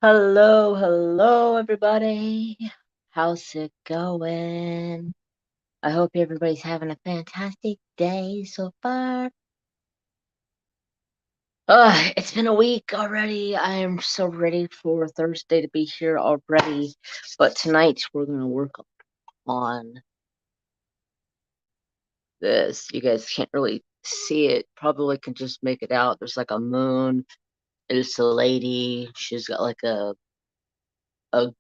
Hello, everybody. How's it going? I hope everybody's having a fantastic day so far. It's been a week already. I am so ready for Thursday to be here already. But tonight we're going to work on this. You guys can't really see it. Probably can just make it out. There's like a moon. It's a lady. She's got like a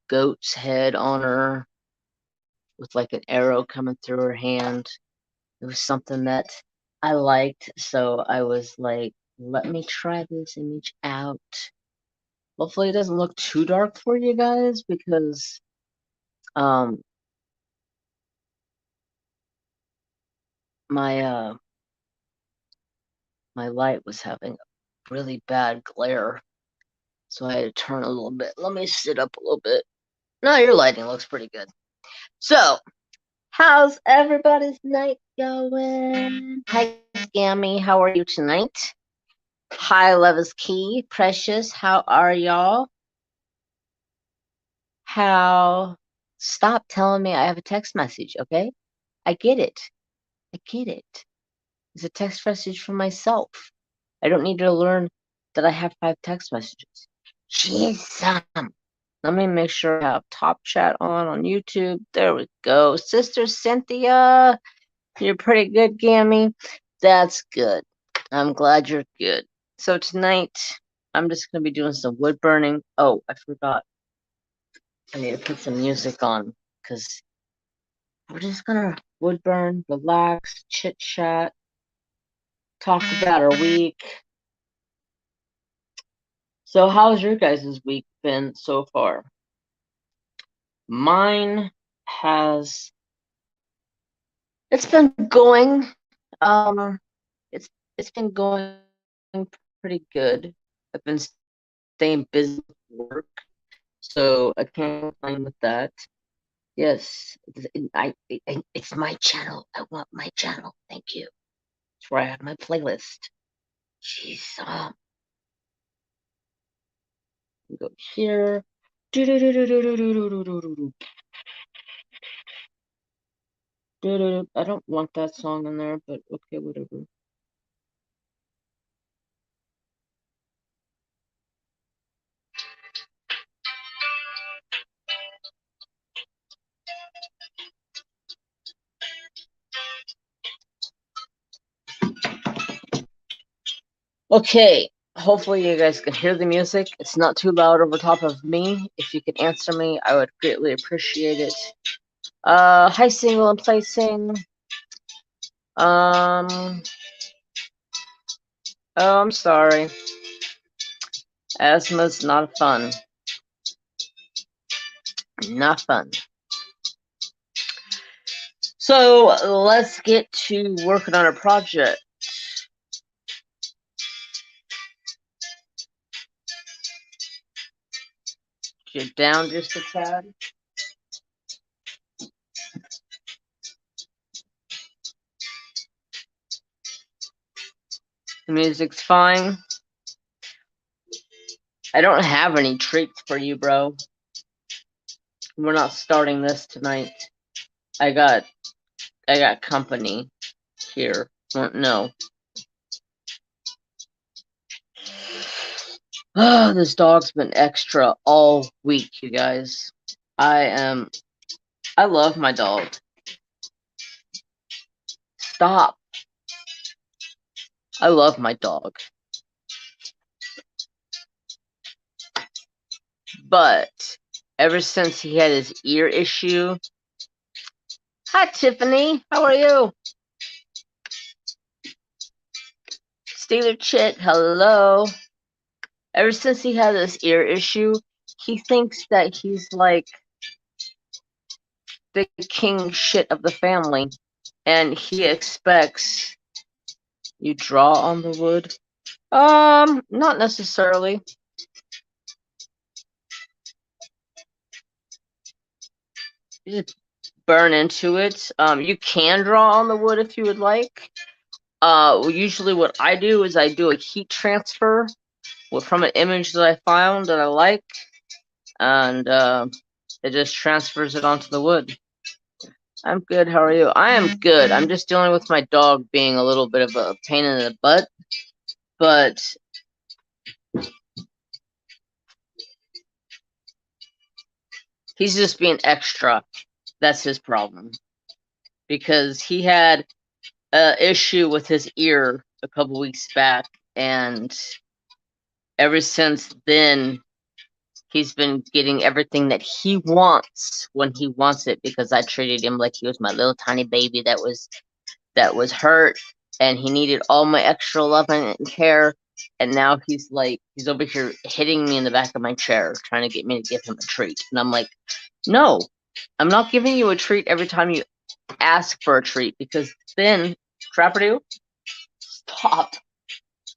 goat's head on her with like an arrow coming through her hand. It was something that I liked, so I was like, let me try this image out. Hopefully it doesn't look too dark for you guys because um my my light was having a really bad glare. So I had to turn a little bit. Let me sit up a little bit. No, your lighting looks pretty good. So, how's everybody's night going? Hi, Scammy. How are you tonight? Hi, Love is Key. Precious, how are y'all? Stop telling me I have a text message, okay? I get it. I get it. It's a text message from myself. I don't need to learn that I have 5 text messages. Jeez. Let me make sure I have Top Chat on YouTube. There we go. Sister Cynthia, you're pretty good, Gammy. That's good. I'm glad you're good. So tonight, I'm just going to be doing some wood burning. Oh, I forgot. I need to put some music on because we're just gonna wood burn, relax, chit chat, talk about our week. So, how's your guys' week been so far? Mine has. It's been going. It's been going pretty good. I've been staying busy with work, so I can't complain with that. Yes, it's my channel. I want my channel. Thank you. That's where I have my playlist. Jeez, go here. I don't want that song in there, but okay, whatever. Okay, hopefully you guys can hear the music. It's not too loud over top of me. If you could answer me, I would greatly appreciate it. Hi, single and placing. Oh, I'm sorry. Asthma's not fun. Not fun. So let's get to working on a project. Get down just a tad. The music's fine. I don't have any treats for you, bro. We're not starting this tonight. I got company here. No. Oh, this dog's been extra all week, you guys. I love my dog. Stop. I love my dog. But ever since he had his ear issue. Hi, Tiffany. How are you? Steeler Chit, hello. Ever since he had this ear issue, he thinks that he's like the king shit of the family. And he expects you draw on the wood. Not necessarily. You just burn into it. You can draw on the wood if you would like. Usually what I do is I do a heat transfer from an image that I found that I like, and it just transfers it onto the wood. I'm good. How are you? I am good. I'm just dealing with my dog being a little bit of a pain in the butt, but he's just being extra. That's his problem. Because he had an issue with his ear a couple weeks back, and ever since then, he's been getting everything that he wants when he wants it, because I treated him like he was my little tiny baby that was hurt, and he needed all my extra love and care. And now he's over here hitting me in the back of my chair, trying to get me to give him a treat. And I'm like, no, I'm not giving you a treat every time you ask for a treat, because then, Trapperdo, stop.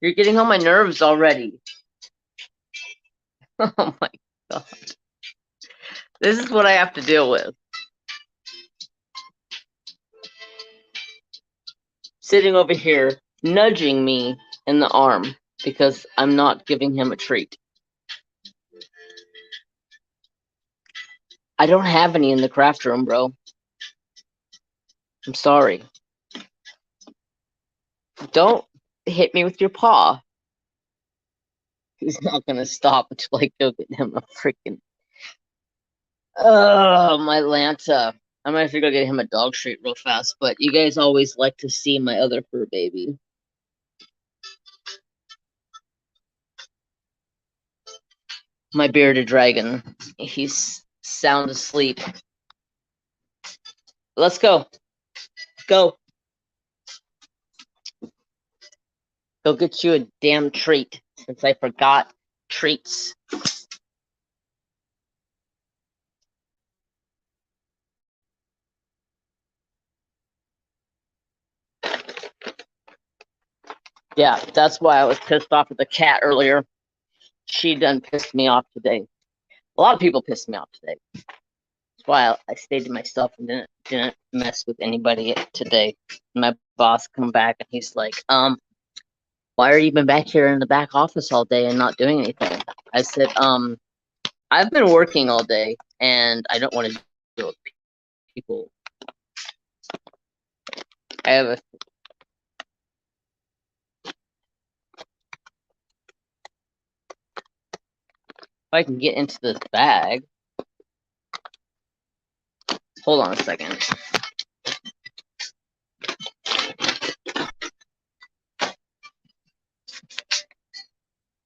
You're getting on my nerves already. Oh my god. This is what I have to deal with. Sitting over here, nudging me in the arm because I'm not giving him a treat. I don't have any in the craft room, bro. I'm sorry. Don't hit me with your paw. He's not gonna stop until I go get him a freaking... Oh, my Lanta. I might have to go get him a dog treat real fast, but you guys always like to see my other fur baby. My bearded dragon. He's sound asleep. Let's go. Go. Go get you a damn treat, since I forgot treats. Yeah, that's why I was pissed off at the cat earlier. She done pissed me off today. A lot of people pissed me off today. That's why I stayed to myself and didn't mess with anybody today. My boss come back and he's like, why are you been back here in the back office all day and not doing anything? I said, I've been working all day and I don't want to deal with people. I have a... If I can get into this bag. Hold on a second.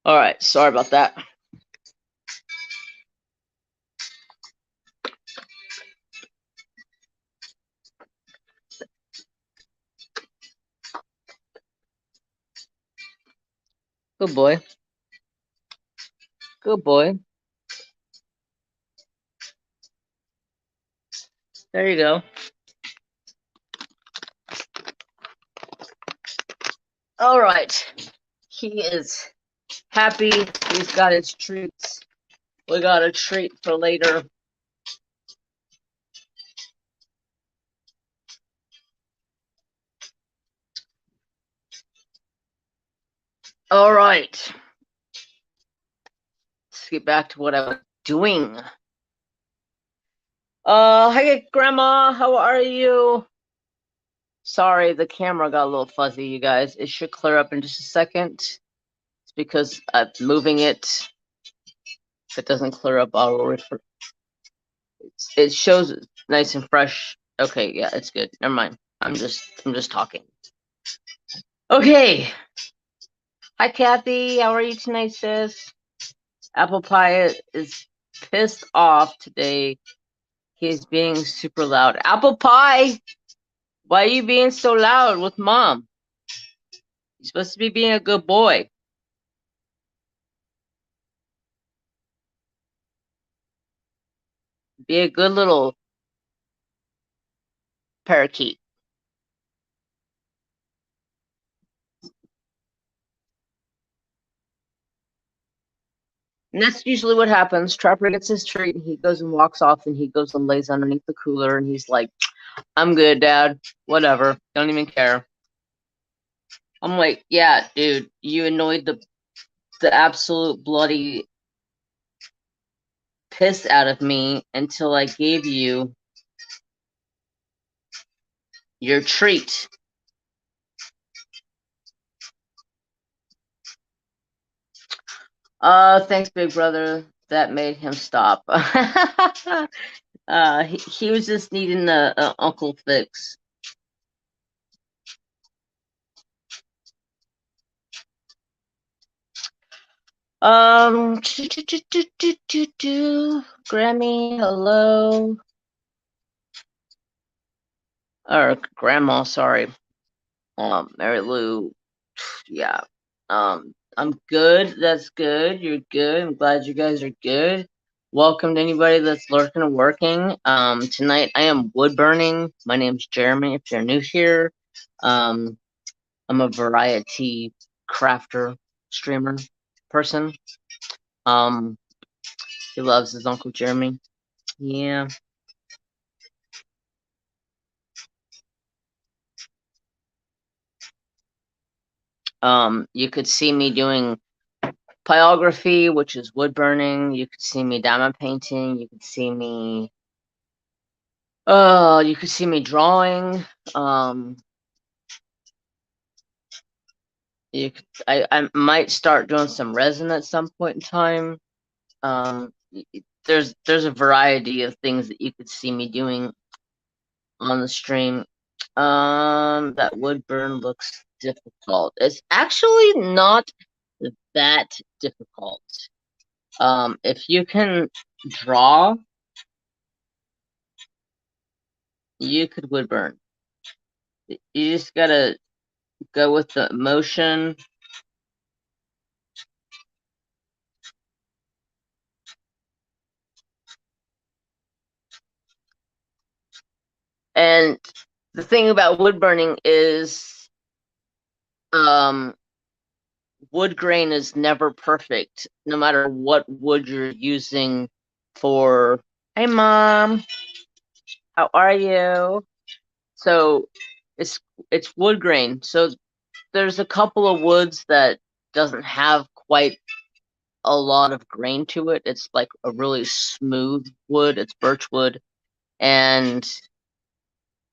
All right, sorry about that. Good boy. Good boy. There you go. All right. He is happy. He's got his treats. We got a treat for later. All right. Let's get back to what I was doing. Hey, Grandma. How are you? Sorry, the camera got a little fuzzy, you guys. It should clear up in just a second. It's because I'm moving it. If it doesn't clear up, I'll refer. It shows nice and fresh. Okay, yeah, it's good. Never mind. I'm just talking. Okay. Hi, Kathy. How are you tonight, sis? Apple Pie is pissed off today. He's being super loud. Apple Pie! Why are you being so loud with Mom? You're supposed to be being a good boy. Be a good little parakeet. And that's usually what happens. Trapper gets his treat and he goes and walks off and he goes and lays underneath the cooler and he's like, I'm good, Dad. Whatever. Don't even care. I'm like, yeah, dude, you annoyed the absolute bloody piss out of me until I gave you your treat. Thanks, big brother. That made him stop. He was just needing a uncle fix. Grammy, hello. Or Grandma, sorry. Mary Lou, yeah. I'm good. That's good. You're good. I'm glad you guys are good. Welcome to anybody that's lurking and working. Tonight I am wood burning. My name's Jeremy. If you're new here, I'm a variety crafter, streamer, person. He loves his Uncle Jeremy. Yeah. You could see me doing pyrography, which is wood burning. You could see me diamond painting. You could see me you could see me drawing. I might start doing some resin at some point in time. There's a variety of things that you could see me doing on the stream. That wood burn looks difficult. It's actually not that difficult. If you can draw, you could wood burn. You just gotta go with the motion. And the thing about wood burning is, wood grain is never perfect, no matter what wood you're using for. Hey, Mom, how are you? So it's wood grain. So there's a couple of woods that doesn't have quite a lot of grain to it. It's like a really smooth wood. It's birch wood, and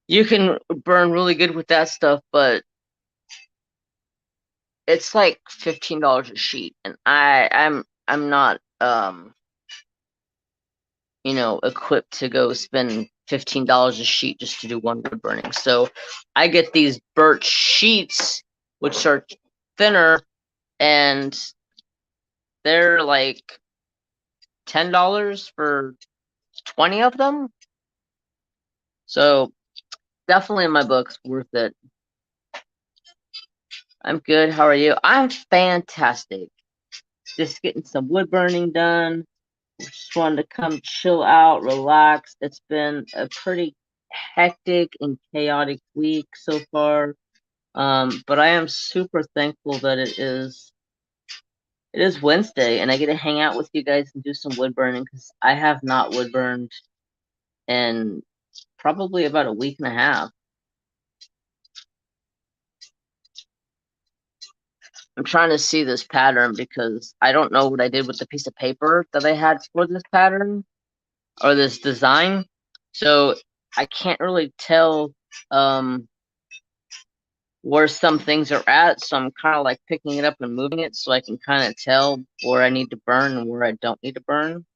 you can burn really good with that stuff, but it's like $15 a sheet, and I'm not equipped to go spend $15 a sheet just to do one wood burning. So I get these birch sheets, which are thinner, and they're like $10 for 20 of them. So definitely in my books, worth it. I'm good. How are you? I'm fantastic. Just getting some wood burning done. Just wanted to come chill out, relax. It's been a pretty hectic and chaotic week so far. But I am super thankful that it is Wednesday and I get to hang out with you guys and do some wood burning, because I have not wood burned in probably about a week and a half. I'm trying to see this pattern because I don't know what I did with the piece of paper that I had for this pattern or this design. So I can't really tell where some things are at. So I'm kind of like picking it up and moving it so I can kind of tell where I need to burn and where I don't need to burn.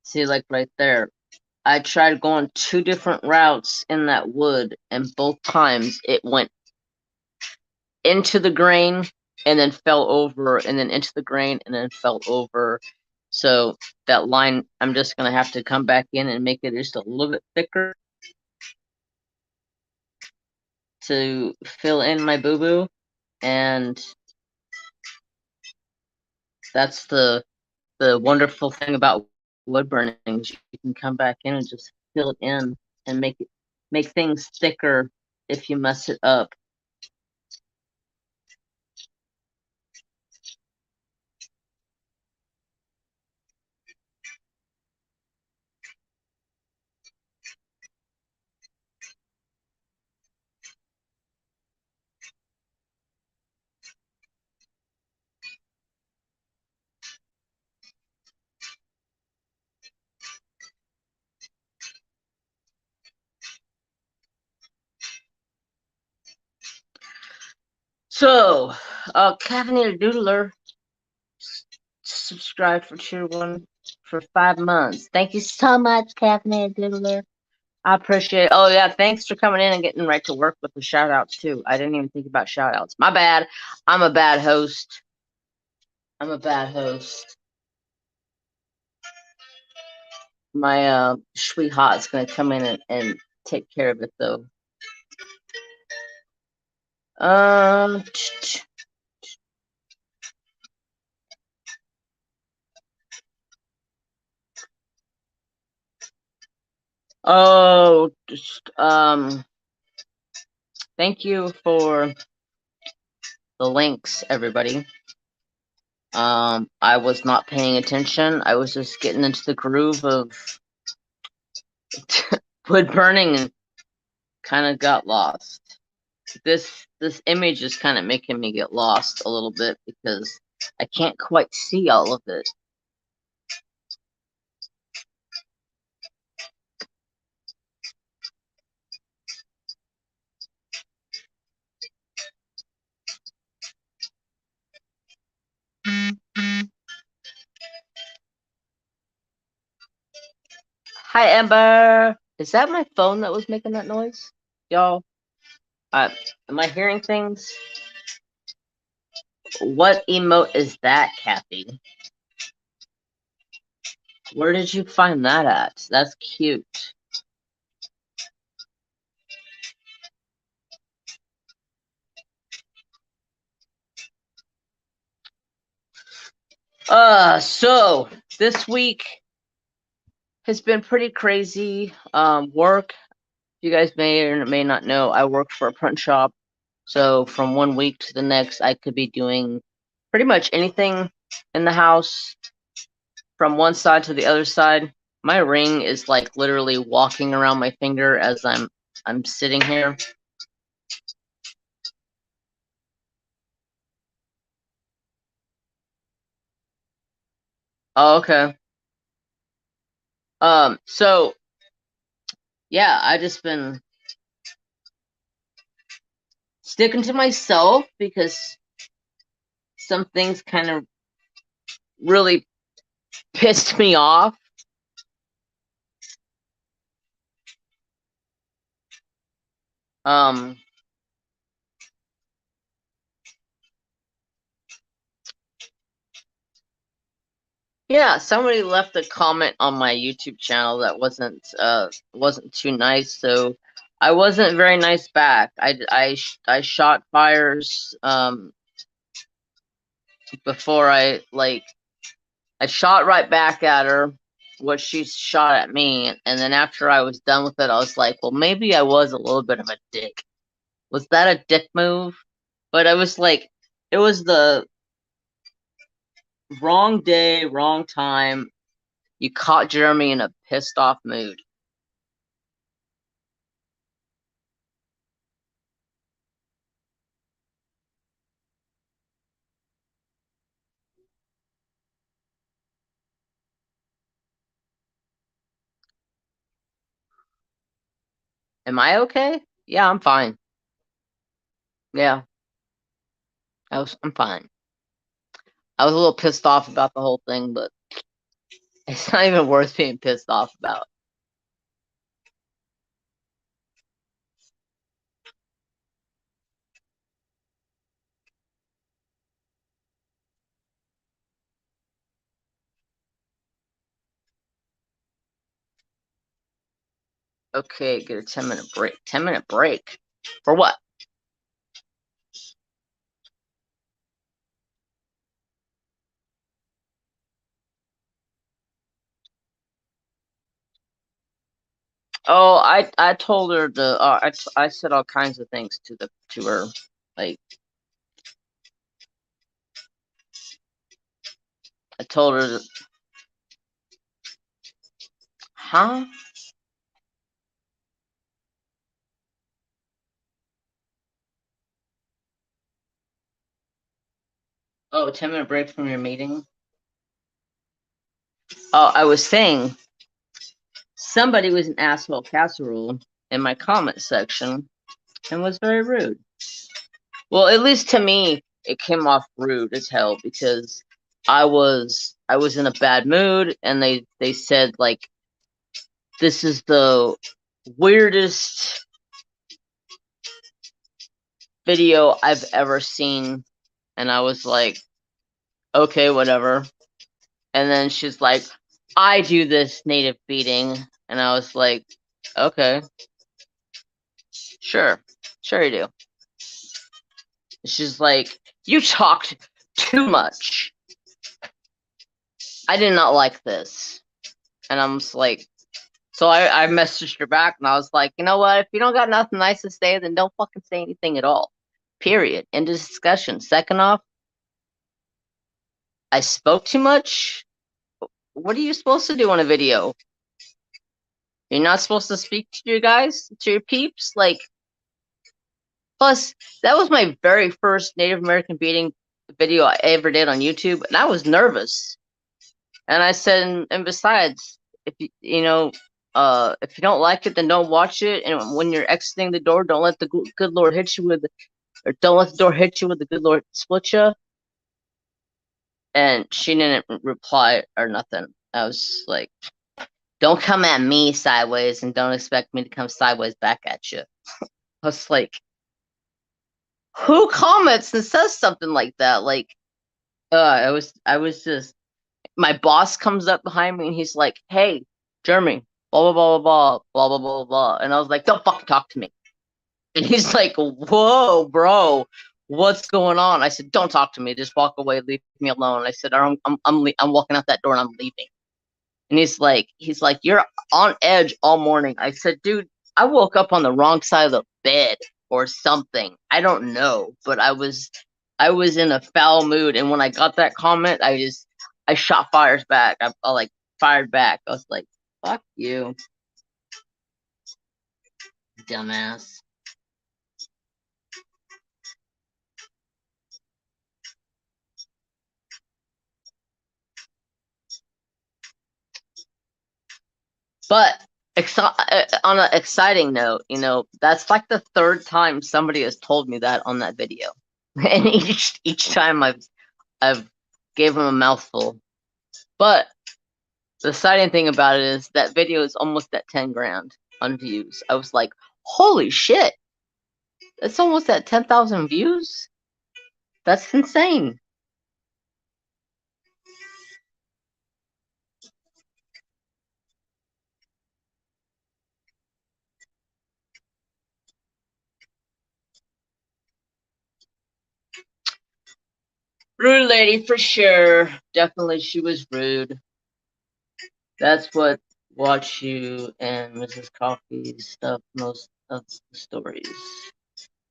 See, like right there, I tried going 2 different routes in that wood, and both times it went into the grain and then fell over, and then into the grain and then fell over. So that line, I'm just going to have to come back in and make it just a little bit thicker to fill in my boo-boo. And that's the wonderful thing about wood burning. You can come back in and just fill it in and make things thicker if you mess it up. So, Caffeinated Doodler subscribed for tier 1 for 5 months. Thank you so much, Caffeinated Doodler. I appreciate it. Oh, yeah, thanks for coming in and getting right to work with the shout-outs, too. I didn't even think about shout-outs. My bad. I'm a bad host. My sweetheart's going to come in and take care of it, though. Um... Oh, thank you for the links, everybody. I was not paying attention. I was just getting into the groove of wood burning and kind of got lost. This image is kind of making me get lost a little bit because I can't quite see all of it. Hi, Amber. Is that my phone that was making that noise? Y'all, am I hearing things? What emote is that, Kathy? Where did you find that at? That's cute. So this week has been pretty crazy. Work. You guys may or may not know, I work for a print shop. So from one week to the next, I could be doing pretty much anything in the house from one side to the other side. My ring is like literally walking around my finger as I'm sitting here. Oh, okay. So yeah, I just been sticking to myself because some things kind of really pissed me off. Um, yeah, somebody left a comment on my YouTube channel that wasn't too nice, so I wasn't very nice back. I shot fires before I shot right back at her what she shot at me, and then after I was done with it, I was like, well, maybe I was a little bit of a dick. Was that a dick move? But I was like, it was the wrong day, wrong time. You caught Jeremy in a pissed off mood. Am I okay? Yeah, I'm fine. Yeah, I'm fine. I was a little pissed off about the whole thing, but it's not even worth being pissed off about. Okay, get a 10-minute break. 10-minute break? For what? Oh, I told her to. I said all kinds of things to her, like I told her, that, huh? Oh, 10-minute break from your meeting. Oh, I was saying somebody was an asshole casserole in my comment section and was very rude. Well, at least to me, it came off rude as hell because I was in a bad mood, and they said like, this is the weirdest video I've ever seen, and I was like, okay, whatever. And then she's like, I do this native beating, and I was like, okay, sure, sure you do. She's like, you talked too much. I did not like this. And I'm just like, so I messaged her back, and I was like, you know what? If you don't got nothing nice to say, then don't fucking say anything at all. Period. End of discussion. Second off, I spoke too much. What are you supposed to do on a video? You're not supposed to speak to your guys, to your peeps? Like, plus, that was my very first Native American beating video I ever did on YouTube, and I was nervous. And I said, and besides, if if you don't like it, then don't watch it. And when you're exiting the door, don't let the good Lord hit you with, or don't let the door hit you with the good Lord split you. And she didn't reply or nothing. I was like, don't come at me sideways, and don't expect me to come sideways back at you. I was like, who comments and says something like that? Like, I was just, my boss comes up behind me, and he's like, hey, Jeremy, blah, blah, blah, blah, blah, blah, blah, blah. And I was like, don't fucking talk to me. And he's like, whoa, bro, what's going on? I said, don't talk to me. Just walk away. Leave me alone. I said, I'm walking out that door, and I'm leaving. And he's like, you're on edge all morning. I said, dude, I woke up on the wrong side of the bed or something. I don't know, but I was in a foul mood. And when I got that comment, I shot fires back. I like fired back. I was like, fuck you, dumbass. But on an exciting note, that's like the third time somebody has told me that on that video, and each time I've gave them a mouthful. But the exciting thing about it is that video is almost at 10 grand on views. I was like, holy shit, it's almost at 10,000 views. That's insane. Rude lady for sure. Definitely, she was rude. That's what Watch You and Mrs. Coffee's stuff, most of the stories.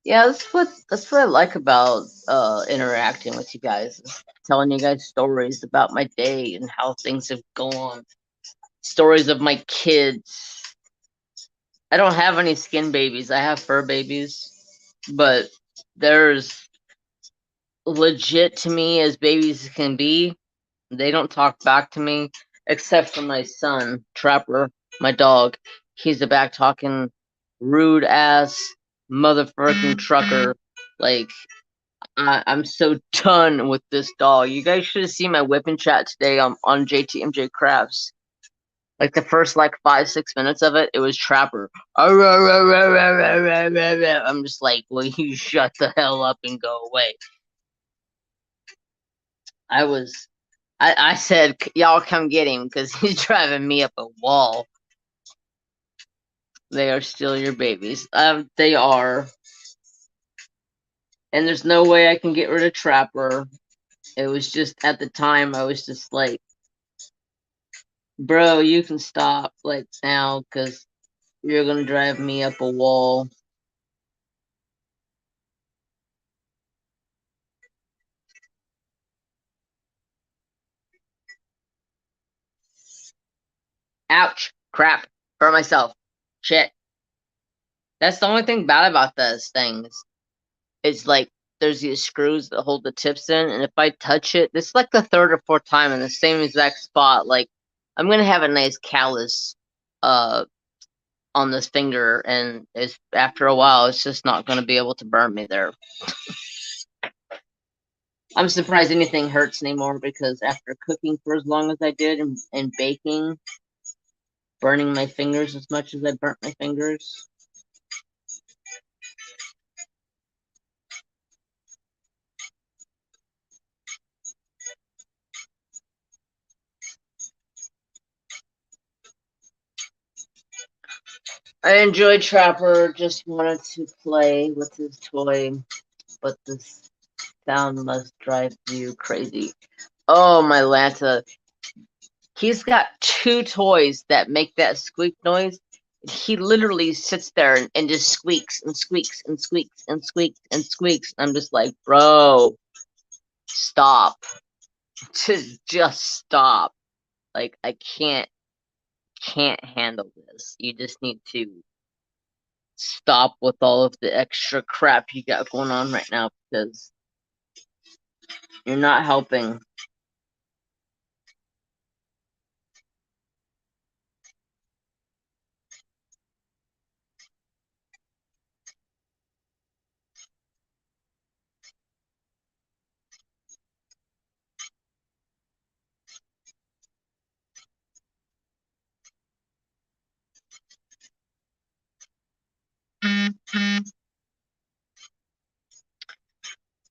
Yeah, that's what I like about interacting with you guys, telling you guys stories about my day and how things have gone. Stories of my kids. I don't have any skin babies. I have fur babies, but there's legit to me as babies can be. They don't talk back to me, except for my son, Trapper, my dog. He's the back talking rude ass motherfucking trucker. Like, I'm so done with this dog. You guys should have seen my whipping chat today on JTMJ Crafts. Like the first 5-6 minutes of it, it was Trapper. I'm just like, will you shut the hell up and go away? I said, y'all come get him because he's driving me up a wall. They are still your babies. They are. And there's no way I can get rid of Trapper. It was just, at the time, I was just like, bro, you can stop, now, because you're going to drive me up a wall. Ouch. Crap. For myself. Shit. That's the only thing bad about those things. It's like, there's these screws that hold the tips in, and if I touch it, this is like the third or fourth time in the same exact spot. Like, I'm gonna have a nice callus on this finger, and after a while, it's just not gonna be able to burn me there. I'm surprised anything hurts anymore because after cooking for as long as I did and baking, burning my fingers as much as I burnt my fingers. I enjoyed Trapper, just wanted to play with his toy, but this sound must drive you crazy. Oh, my Lanta. He's got two toys that make that squeak noise. He literally sits there and just squeaks and squeaks and squeaks and squeaks and squeaks. I'm just like, bro, stop. Just stop. Like, I can't handle this. You just need to stop with all of the extra crap you got going on right now because you're not helping.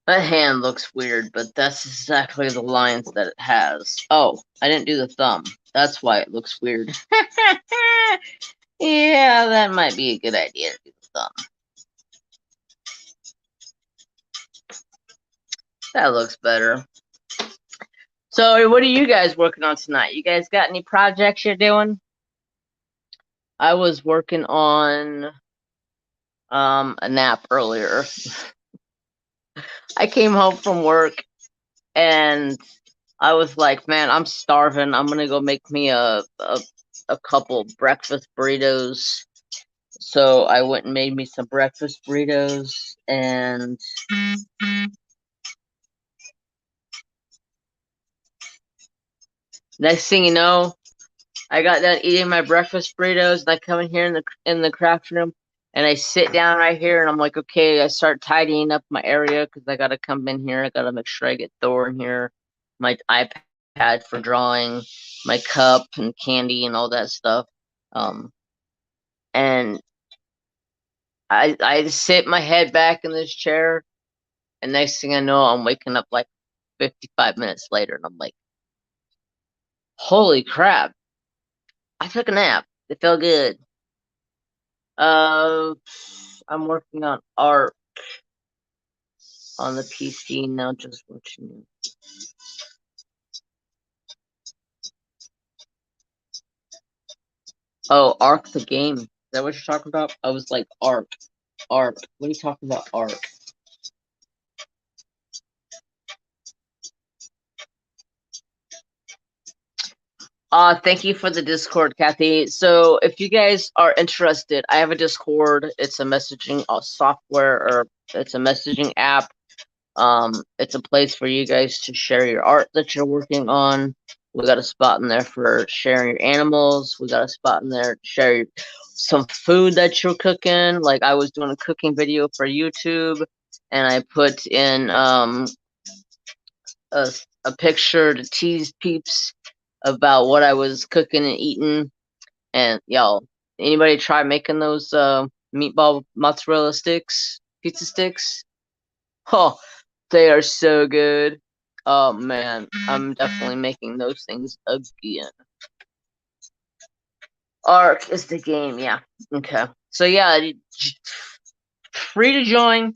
That hand looks weird, but that's exactly the lines that it has. Oh, I didn't do the thumb. That's why it looks weird. Yeah, that might be a good idea to do the thumb. That looks better. So, what are you guys working on tonight? You guys got any projects you're doing? I was working on a nap earlier. I came home from work and I was like, man, I'm starving. I'm gonna go make me a couple breakfast burritos. So I went and made me some breakfast burritos, and next thing you know, I got done eating my breakfast burritos, and I come in here in the craft room, and I sit down right here, and I'm like, okay, I start tidying up my area because I gotta come in here. I gotta make sure I get Thor in here, my iPad for drawing, my cup and candy and all that stuff. And I sit my head back in this chair, and next thing I know, I'm waking up like 55 minutes later, and I'm like, holy crap! I took a nap. It felt good. Uh, I'm working on art on the PC now. Just watching. Oh, Ark the game. Is that what you're talking about? I was like, Ark. Ark. What are you talking about, Ark? Thank you for the Discord, Kathy. So if you guys are interested, I have a Discord. It's a messaging software, or it's a messaging app. It's a place for you guys to share your art that you're working on. We got a spot in there for sharing your animals. We got a spot in there to share some food that you're cooking. Like I was doing a cooking video for YouTube, and I put in a, a picture to tease peeps about what I was cooking and eating. And y'all, anybody try making those meatball mozzarella sticks, pizza sticks? Oh, they are so good. Oh man, I'm definitely making those things again. Ark is the game, yeah. Okay. So yeah, free to join.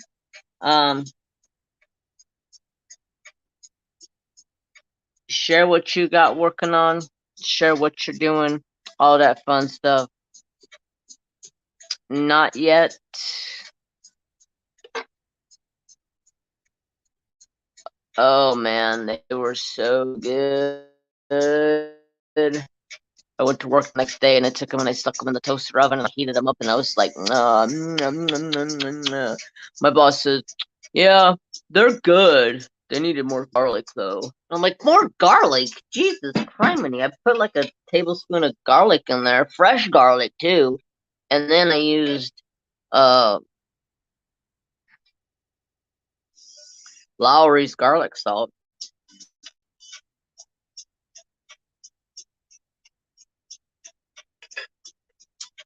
Um, share what you got working on, share what you're doing, all that fun stuff. Not yet. Oh man, they were so good. I went to work the next day and I took them and I stuck them in the toaster oven and I heated them up and I was like, my boss said, yeah, they're good. They needed more garlic though. I'm like, more garlic? Jesus criminy. I put like a tablespoon of garlic in there, fresh garlic too. And then I used Lowry's garlic salt.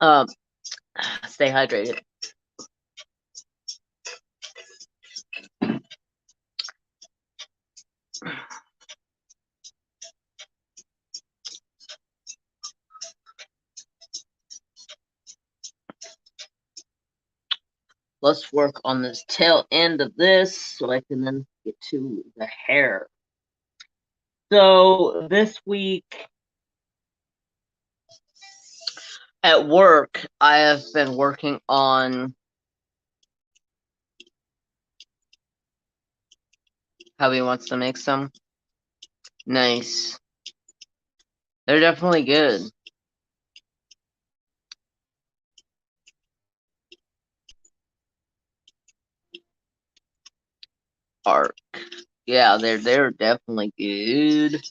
Um, Stay hydrated. Let's work on this tail end of this so I can then get to the hair. So this week at work, I have been working on hubby wants to make some. Nice. They're definitely good. Arc. Yeah, they're definitely good.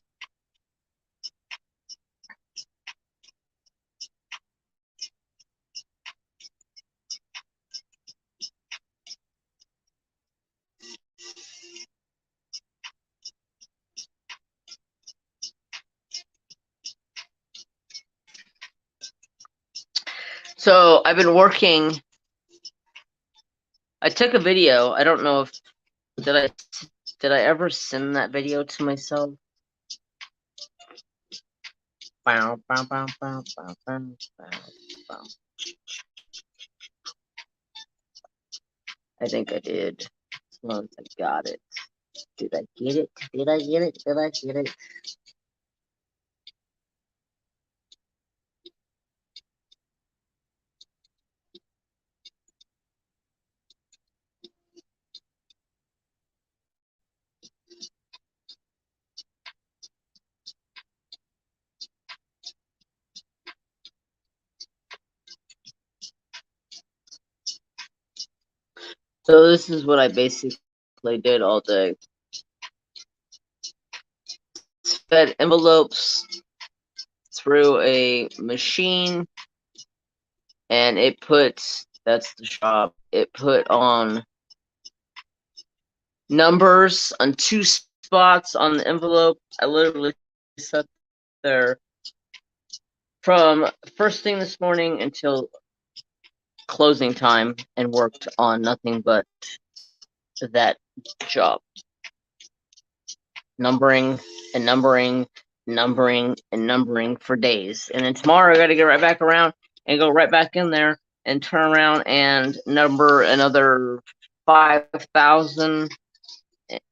So I've been working. I took a video. I don't know if did I ever send that video to myself? Bow, bow, bow, bow, bow, bow, bow. I think I did. Once I got it. Did I get it? Did I get it? Did I get it? So this is what I basically did all day. Fed envelopes through a machine, and it puts, that's the shop, it put on numbers on 2 spots on the envelope. I literally sat there from first thing this morning until closing time and worked on nothing but that job. Numbering and numbering, numbering and numbering for days. And then tomorrow I gotta get right back around and go right back in there and turn around and number another 5,000.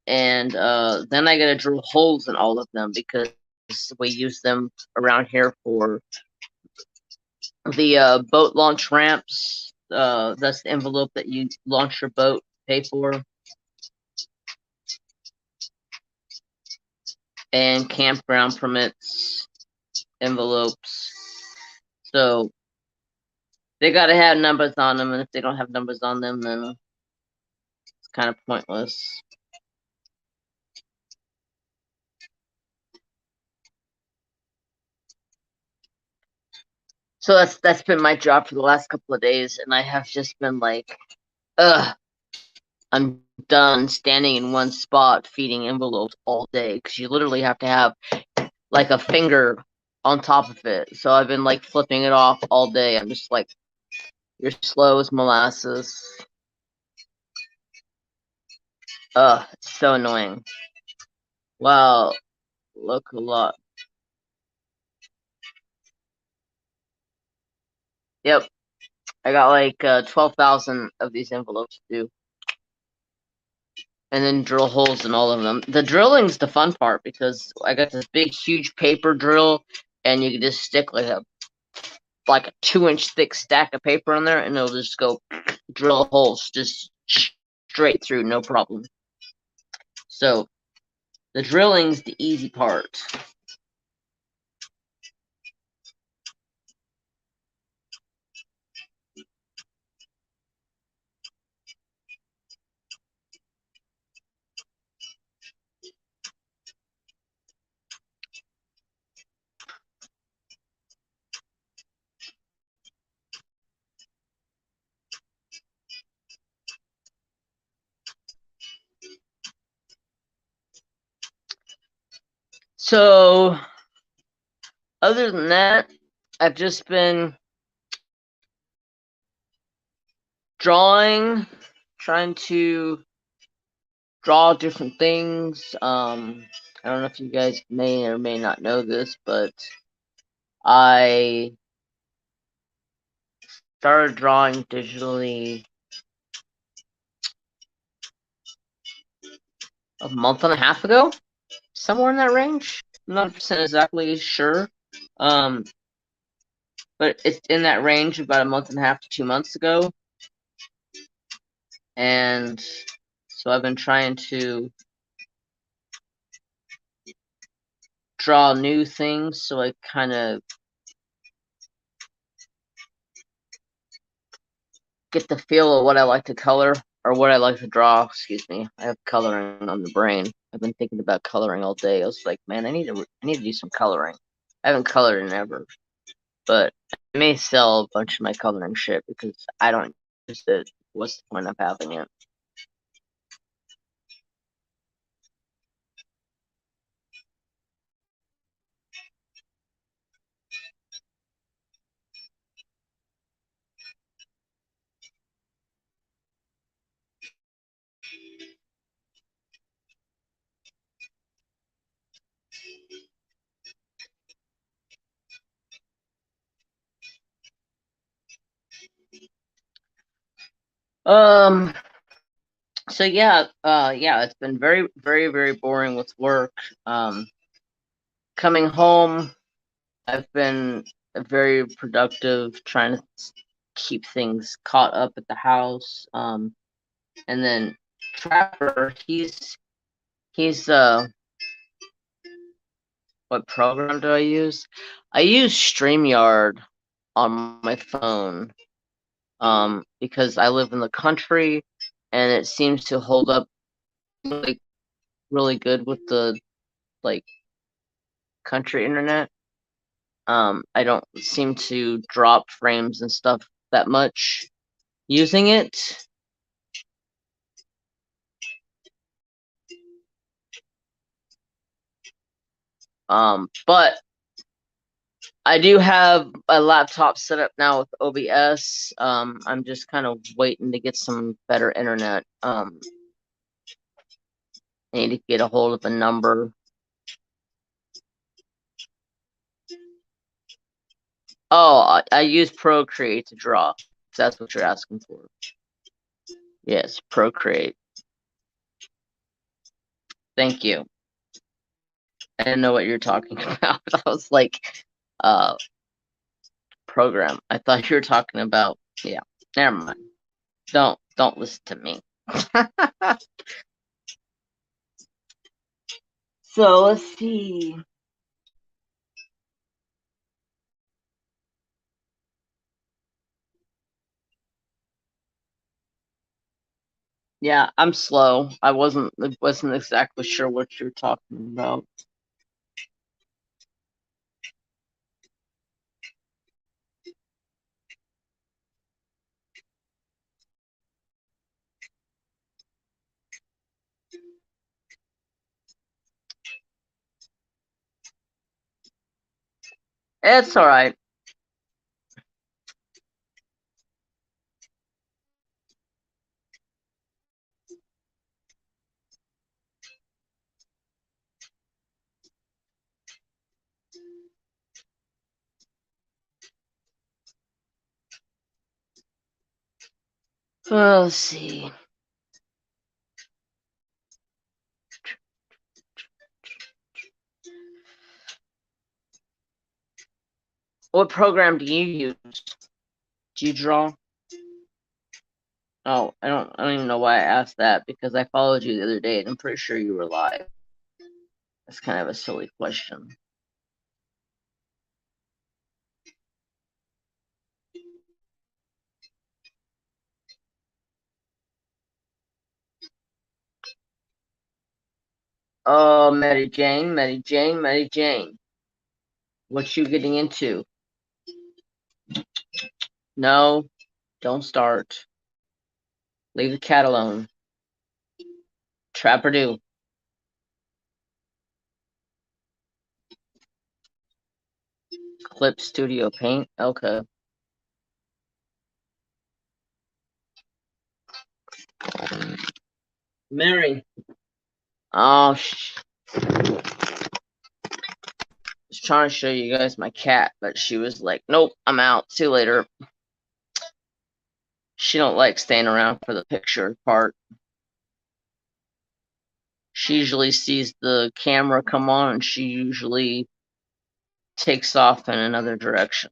And then I gotta drill holes in all of them because we use them around here for the boat launch ramps. That's the envelope that you launch your boat, pay for. And campground permits, envelopes. So they gotta have numbers on them, and if they don't have numbers on them, then it's kind of pointless. So that's been my job for the last couple of days, and I have just been like, ugh, I'm done standing in one spot feeding envelopes all day because you literally have to have like a finger on top of it. So I've been like flipping it off all day. I'm just like, you're slow as molasses. Ugh, it's so annoying. Wow, look a lot. Yep, I got like 12,000 of these envelopes to do. And then drill holes in all of them. The drilling's the fun part because I got this big, huge paper drill, and you can just stick like a 2-inch thick stack of paper in there, and it'll just go drill holes just straight through, no problem. So the drilling's the easy part. So, other than that, I've just been drawing, trying to draw different things. I don't know if you guys may or may not know this, but I started drawing digitally a month and a half ago, somewhere in that range. I'm not 100% exactly sure. But it's in that range about a month and a half to 2 months ago. And so I've been trying to draw new things, so I kind of get the feel of what I like to color, or what I like to draw, excuse me. I have coloring on the brain. I've been thinking about coloring all day. I was like, man, I need to do some coloring. I haven't colored in ever, but I may sell a bunch of my coloring shit because I don't use it. What's the point of having it? Um, so yeah, it's been very, very, very boring with work. Coming home, I've been very productive trying to keep things caught up at the house. And then Trapper, he's what program do I use? I use StreamYard on my phone, because I live in the country and it seems to hold up really, really good with the like country internet. I don't seem to drop frames and stuff that much using it. But I do have a laptop set up now with OBS. I'm just kind of waiting to get some better internet. I need to get a hold of a number. Oh, I use Procreate to draw. If that's what you're asking for. Yes, Procreate. Thank you. I didn't know what you're talking about. I was like, program. I thought you were talking about, yeah. Never mind. Don't listen to me. So let's see. Yeah, I'm slow. I wasn't exactly sure what you're talking about. It's all right. Let's see. What program do you use? Do you draw? Oh, I don't even know why I asked that, because I followed you the other day and I'm pretty sure you were live. That's kind of a silly question. Oh, Mary Jane, Mary Jane, Mary Jane. What you getting into? No, don't start. Leave the cat alone. Trapper do. Clip Studio Paint? Okay. Mary. Oh, was trying to show you guys my cat, but she was like, nope, I'm out. See you later. She don't like staying around for the picture part. She usually sees the camera come on and she usually takes off in another direction.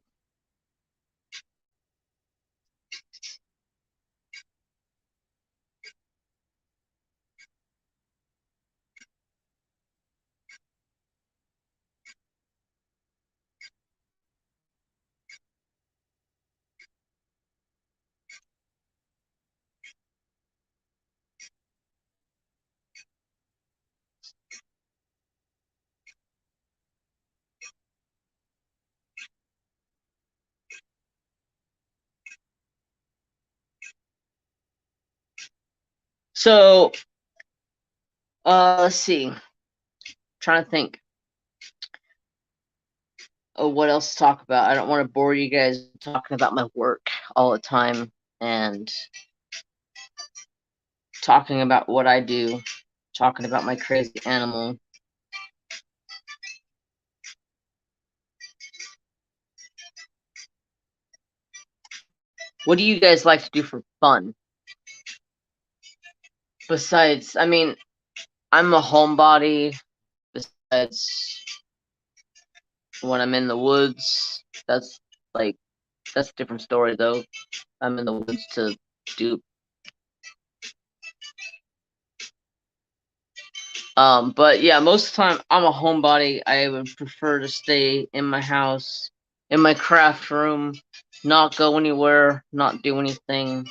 So, let's see. Trying to think of what else to talk about. I don't want to bore you guys talking about my work all the time and talking about what I do, talking about my crazy animal. What do you guys like to do for fun? Besides, I mean, I'm a homebody. Besides, when I'm in the woods, that's a different story though. I'm in the woods to do. But yeah, most of the time I'm a homebody. I would prefer to stay in my house, in my craft room, not go anywhere, not do anything.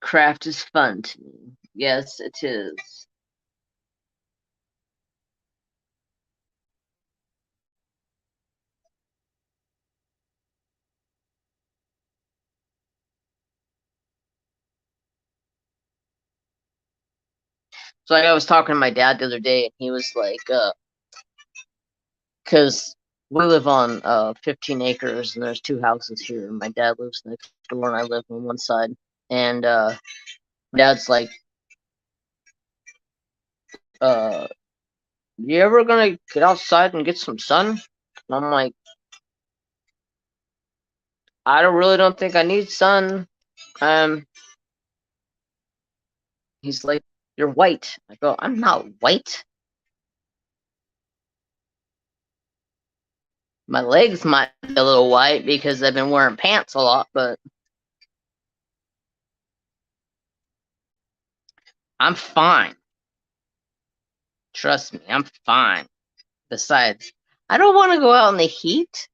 Craft is fun to me. Yes, it is. So like I was talking to my dad the other day, and he was like, because we live on 15 acres, and there's two houses here. And my dad lives next door, and I live on one side. And my dad's like, you ever gonna get outside and get some sun? And I'm like, I don't think I need sun. Um, he's like, you're white. I go, I'm not white. My legs might be a little white because I've been wearing pants a lot, but I'm fine. Trust me, I'm fine. Besides, I don't want to go out in the heat.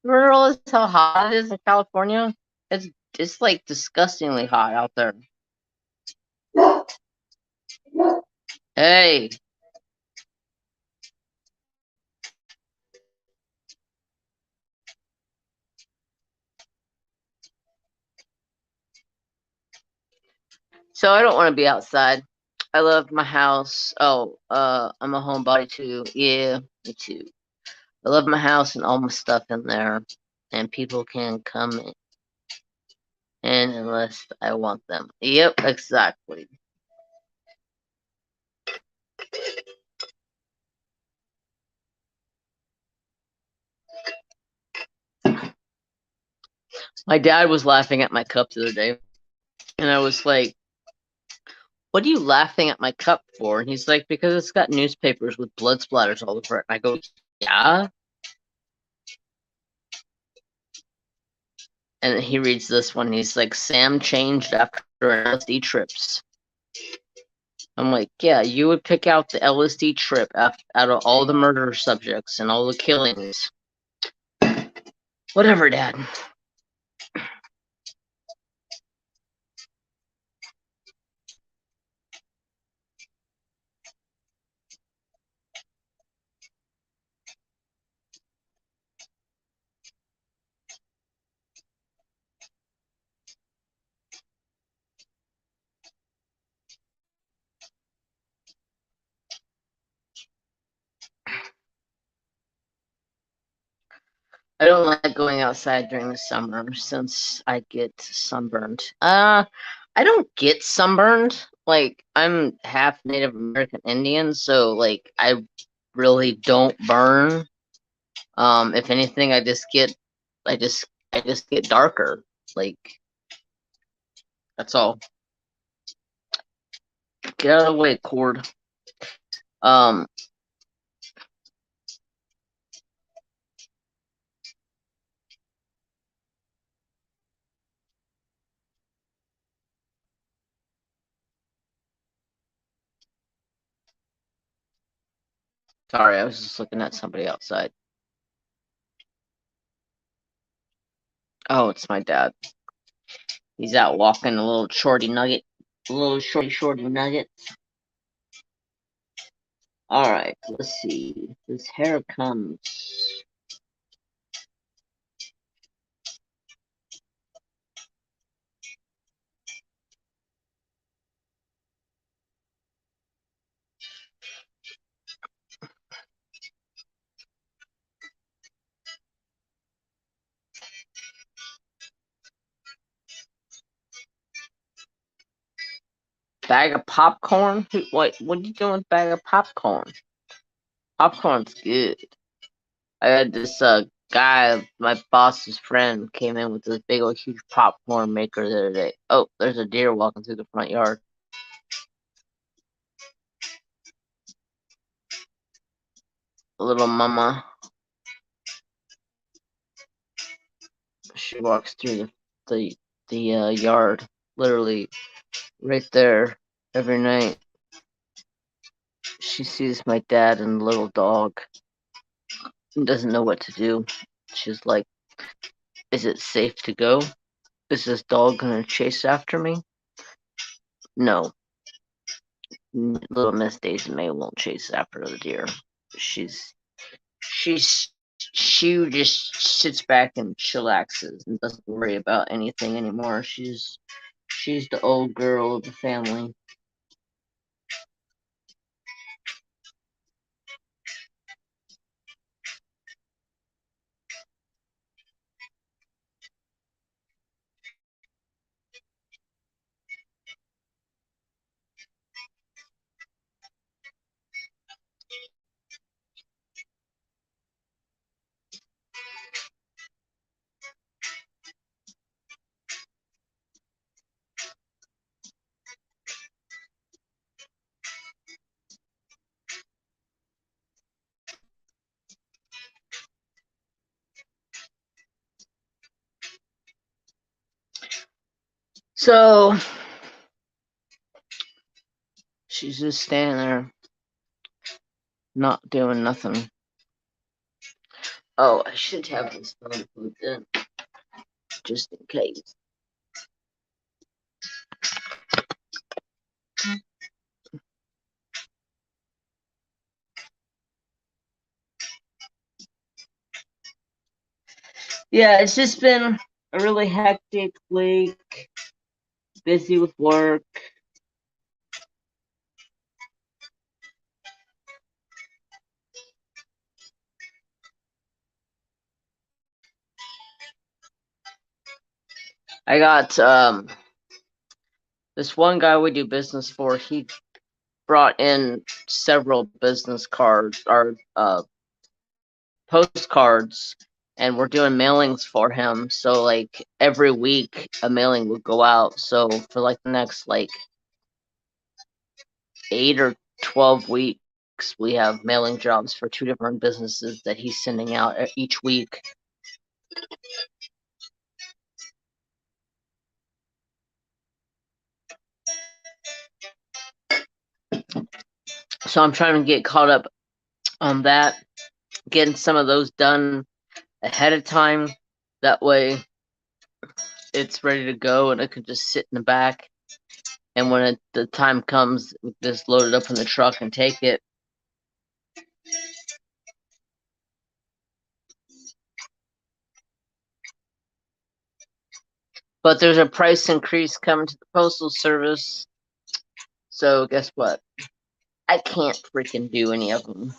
Realize how hot it is in California? It's like disgustingly hot out there. Hey, so I don't want to be outside. I love my house. Oh, I'm a homebody too. Yeah, me too. I love my house and all my stuff in there, and people can come in unless I want them. Yep, exactly. My dad was laughing at my cup the other day, and I was like, what are you laughing at my cup for? And he's like, because it's got newspapers with blood splatters all over it. And I go, yeah. And he reads this one. He's like, Sam changed after LSD trips. I'm like, yeah, you would pick out the LSD trip out of all the murder subjects and all the killings. Whatever, Dad. I don't like going outside during the summer since I get sunburned. I don't get sunburned. Like, I'm half Native American Indian, so like I really don't burn. If anything, I just get darker. Like, that's all. Get out of the way, cord. Um, Sorry, I was just looking at somebody outside. Oh, it's my dad. He's out walking a little shorty nugget. A little shorty nugget. Alright, let's see. This hair comes. Bag of popcorn? What are you doing with bag of popcorn? Popcorn's good. I had this guy, my boss's friend, came in with this big old huge popcorn maker the other day. Oh, there's a deer walking through the front yard. Little mama. She walks through the yard, literally right there every night. She sees my dad and the little dog and doesn't know what to do. She's like, is it safe to go? Is this dog gonna chase after me? No. Little Miss Daisy May won't chase after the deer. She's she just sits back and chillaxes and doesn't worry about anything anymore. She's the old girl of the family. So she's just standing there, not doing nothing. Oh, I should have this phone plugged in, just in case. Yeah, it's just been a really hectic week, busy with work. I got this one guy we do business for. He brought in several business cards or postcards, and we're doing mailings for him. So like every week a mailing would go out. So for like the next like 8 or 12 weeks, we have mailing jobs for 2 different businesses that he's sending out each week. So I'm trying to get caught up on that, getting some of those done ahead of time. That way it's ready to go and it could just sit in the back. And when the time comes, just load it up in the truck and take it. But there's a price increase coming to the Postal Service. So guess what? I can't freaking do any of them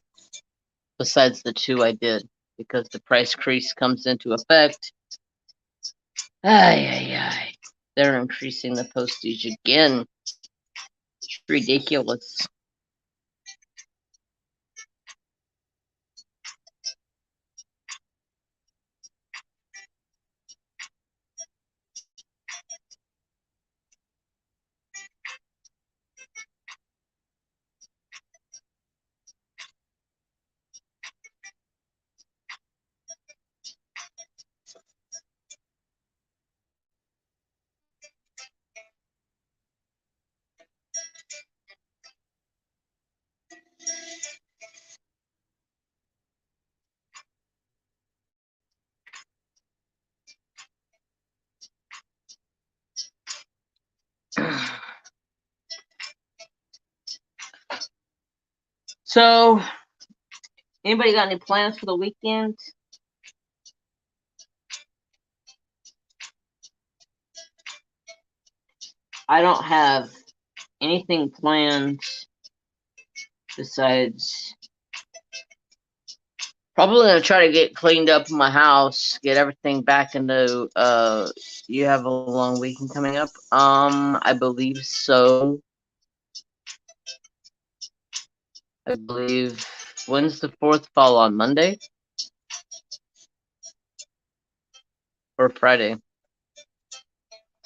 besides the 2 I did. because the price increase comes into effect. Ay, ay, ay. They're increasing the postage again. It's ridiculous. So, anybody got any plans for the weekend? I don't have anything planned besides probably gonna try to get cleaned up in my house, get everything back into you have a long weekend coming up? I believe so. I believe when's the 4th fall on Monday? Or Friday?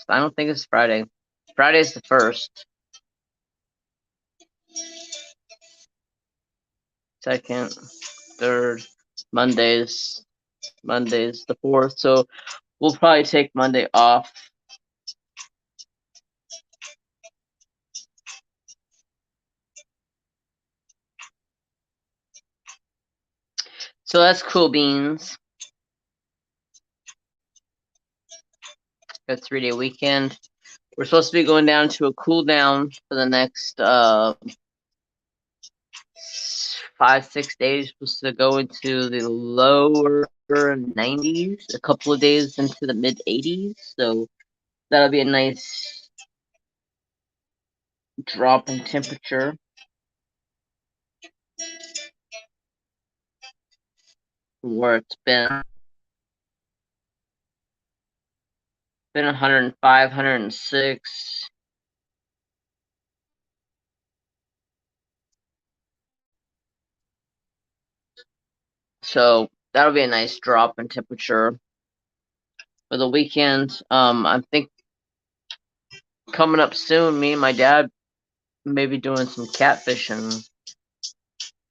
I don't think it's Friday. Friday's the 1st. 2nd, 3rd, Monday's the 4th, so we'll probably take Monday off. So that's cool beans. Got a 3-day weekend. We're supposed to be going down to a cool down for the next 5-6 days. Supposed to go into the lower 90s, a couple of days into the mid 80s. So that'll be a nice drop in temperature. Where it's been 105, 106. So that'll be a nice drop in temperature for the weekend. I think coming up soon, me and my dad may be doing some catfishing.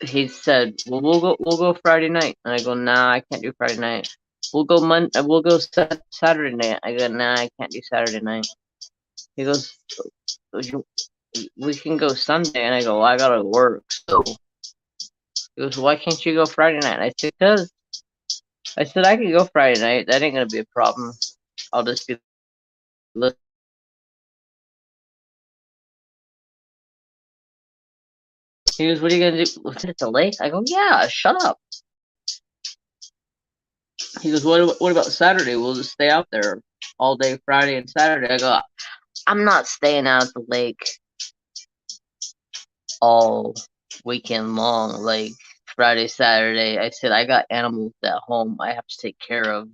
He said, "Well, we'll go Friday night," and I go, "Nah, I can't do Friday night." We'll go Saturday night. I go, "Nah, I can't do Saturday night." He goes, "We can go Sunday," and I go, well, "I gotta work." So he goes, "Why can't you go Friday night?" And I said, "Cause." I said, "I can go Friday night. That ain't gonna be a problem. I'll just be." He goes, "What are you gonna do? What's at the lake?" I go, "Yeah, shut up." He goes, What about Saturday? We'll just stay out there all day Friday and Saturday." I go, "I'm not staying out at the lake all weekend long, like Friday, Saturday." I said, "I got animals at home I have to take care of.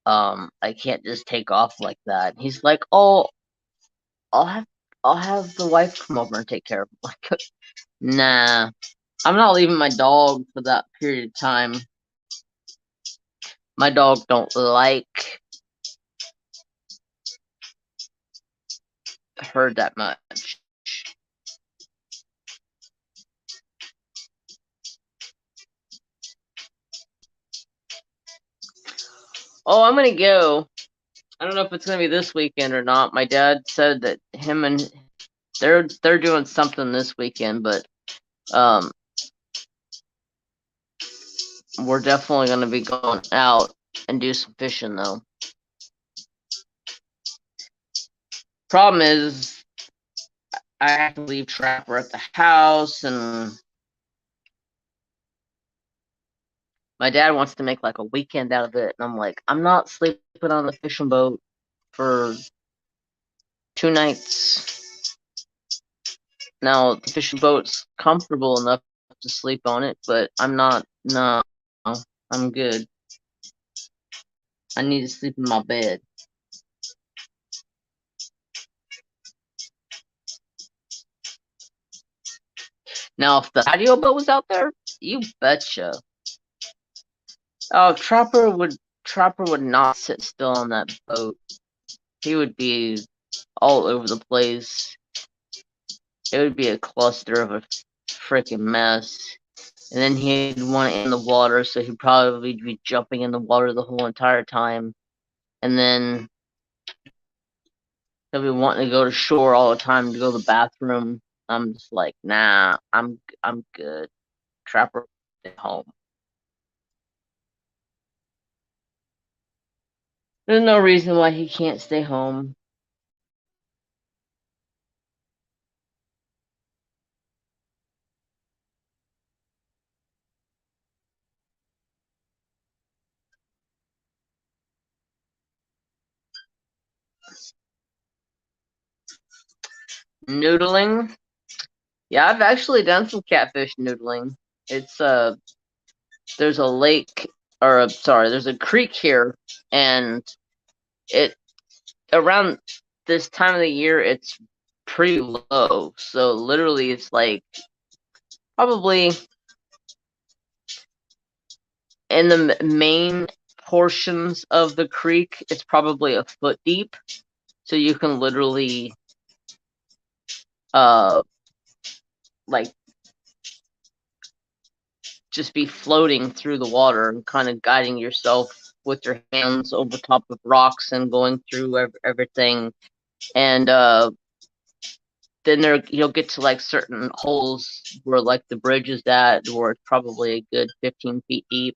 I can't just take off like that." He's like, "Oh, I'll have the wife come over and take care of them." Like, nah, I'm not leaving my dog for that period of time. My dog don't like her that much. Oh, I'm gonna go. I don't know if it's gonna be this weekend or not. My dad said that him and they're doing something this weekend, but we're definitely gonna be going out and do some fishing though. Problem is, I have to leave Trapper at the house, and my dad wants to make like a weekend out of it, and I'm like, I'm not sleeping on the fishing boat for 2 nights. Now the fishing boat's comfortable enough to sleep on it, but I'm not. No, I'm good. I need to sleep in my bed. Now, if the patio boat was out there, you betcha. Oh, Trapper would not sit still on that boat. He would be all over the place. It would be a cluster of a freaking mess. And then he'd want it in the water, so he'd probably be jumping in the water the whole entire time. And then he'll be wanting to go to shore all the time to go to the bathroom. I'm just like, nah, I'm good. Trapper at home. There's no reason why he can't stay home. Noodling. Yeah, I've actually done some catfish noodling. It's there's a lake, or sorry, there's a creek here, and it around this time of the year it's pretty low. So literally, it's like probably in the main portions of the creek, it's probably a foot deep. So you can literally uh like just be floating through the water and kind of guiding yourself with your hands over top of rocks and going through everything. And then there you'll get to like certain holes where like the bridge is at, where it's probably a good 15 feet deep,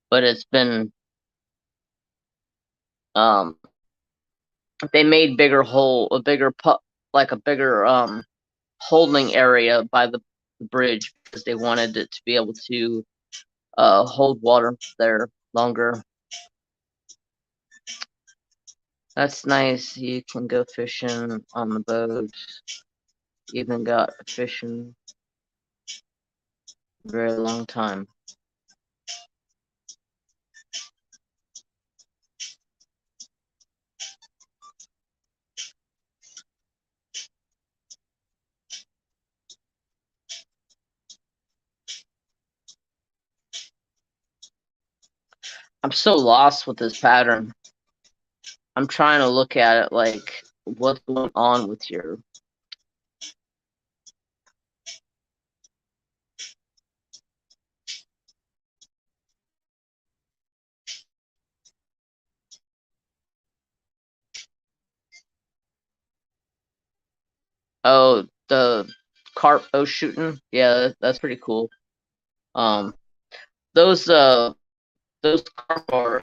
but it's been um they made bigger hole, a bigger like a bigger holding area by the bridge, because they wanted it to be able to hold water there longer. That's nice. You can go fishing on the boat. Even got fishing a very long time. I'm so lost with this pattern. I'm trying to look at it like, what's going on with your... Oh, the carp bow shooting? Yeah, that's pretty cool. Um, those carp are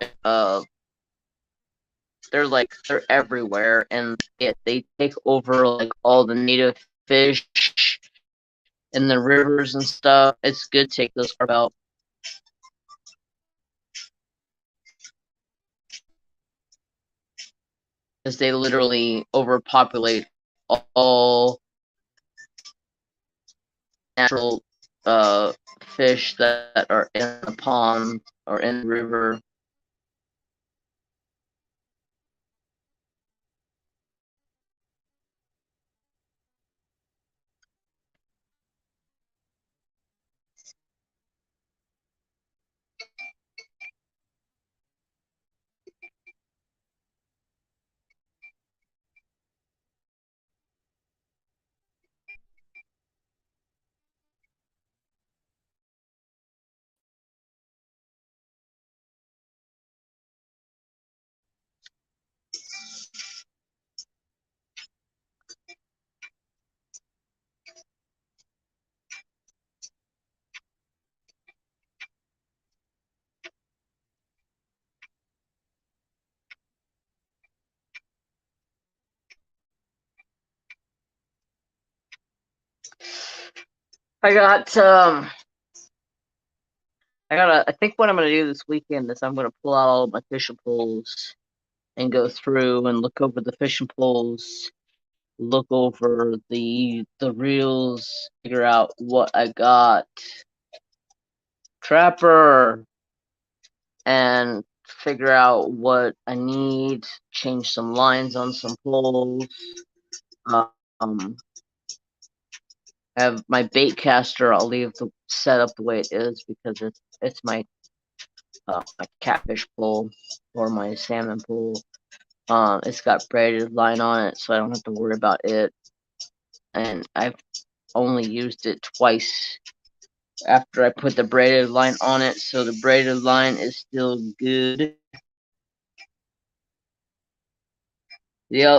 they're everywhere, and they take over like all the native fish in the rivers and stuff. It's good to take those carp out, because they literally overpopulate all natural fish that are in the pond or in the river. I got I think what I'm gonna do this weekend is I'm gonna pull out all of my fishing poles and go through and look over the fishing poles, look over the reels, figure out what I got. Trapper, and figure out what I need, change some lines on some poles. Um, have my bait caster. I'll leave the setup the way it is because it's my catfish pole or my salmon pole. It's got braided line on it, so I don't have to worry about it. And I've only used it twice after I put the braided line on it, so the braided line is still good.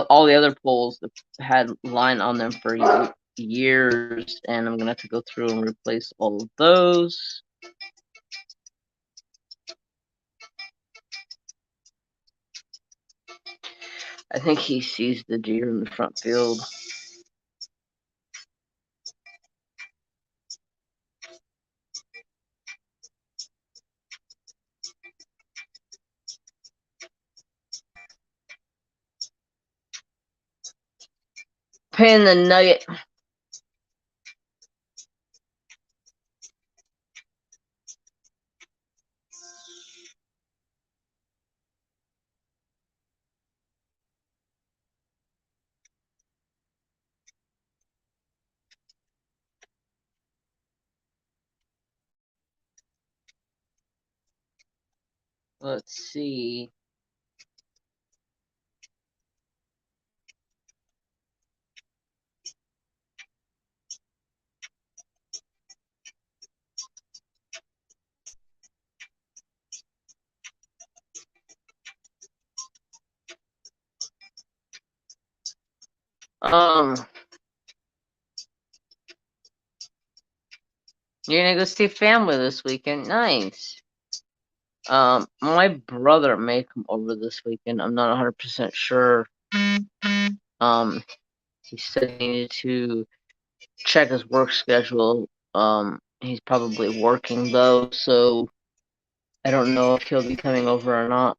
All the other poles had line on them for years, and I'm gonna have to go through and replace all of those. I think he sees the deer in the front field. Pin the nugget. Let's see. You're gonna go see family this weekend. Nice. My brother may come over this weekend. I'm not 100% sure. He said he needed to check his work schedule. He's probably working though, so I don't know if he'll be coming over or not.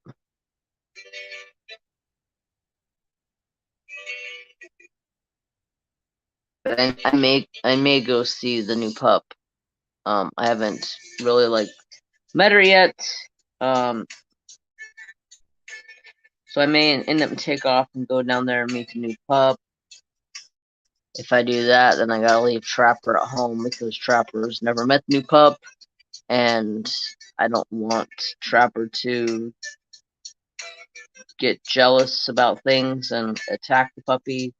But I may go see the new pup. I haven't really met her yet. So I may end up take off and go down there and meet the new pup. If I do that, then I gotta leave Trapper at home because Trapper's never met the new pup, and I don't want Trapper to get jealous about things and attack the puppy.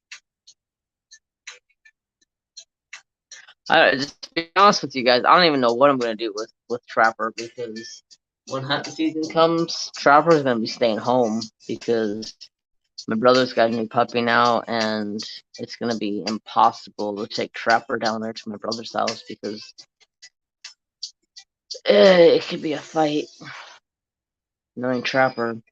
Just to be honest with you guys, I don't even know what I'm gonna do with Trapper because when hunting season comes, Trapper's gonna be staying home because my brother's got a new puppy now, and it's gonna be impossible to take Trapper down there to my brother's house because it could be a fight. Knowing Trapper.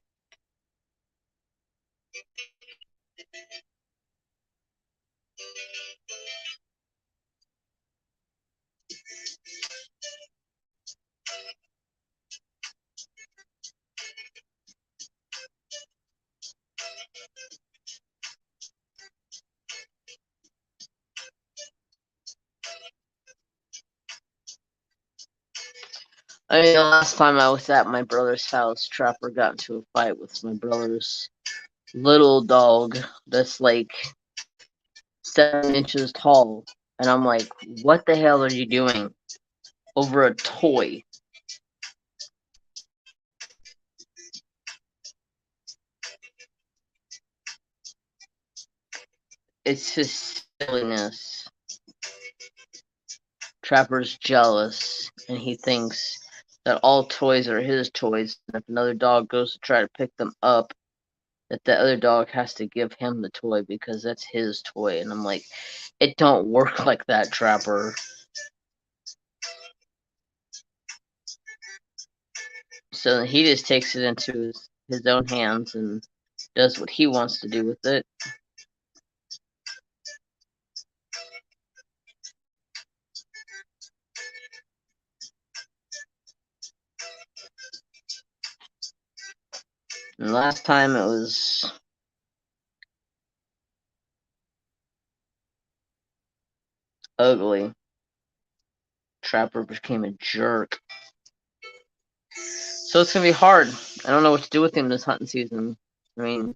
I mean, the last time I was at my brother's house, Trapper got into a fight with my brother's little dog that's like 7 inches tall. And I'm like, what the hell are you doing over a toy? It's just silliness. Trapper's jealous, and he thinks that all toys are his toys. And if another dog goes to try to pick them up, that the other dog has to give him the toy because that's his toy. And I'm like, it don't work like that, Trapper. So he just takes it into his own hands and does what he wants to do with it. And last time it was ugly. Trapper became a jerk. So it's gonna be hard. I don't know what to do with him this hunting season. I mean,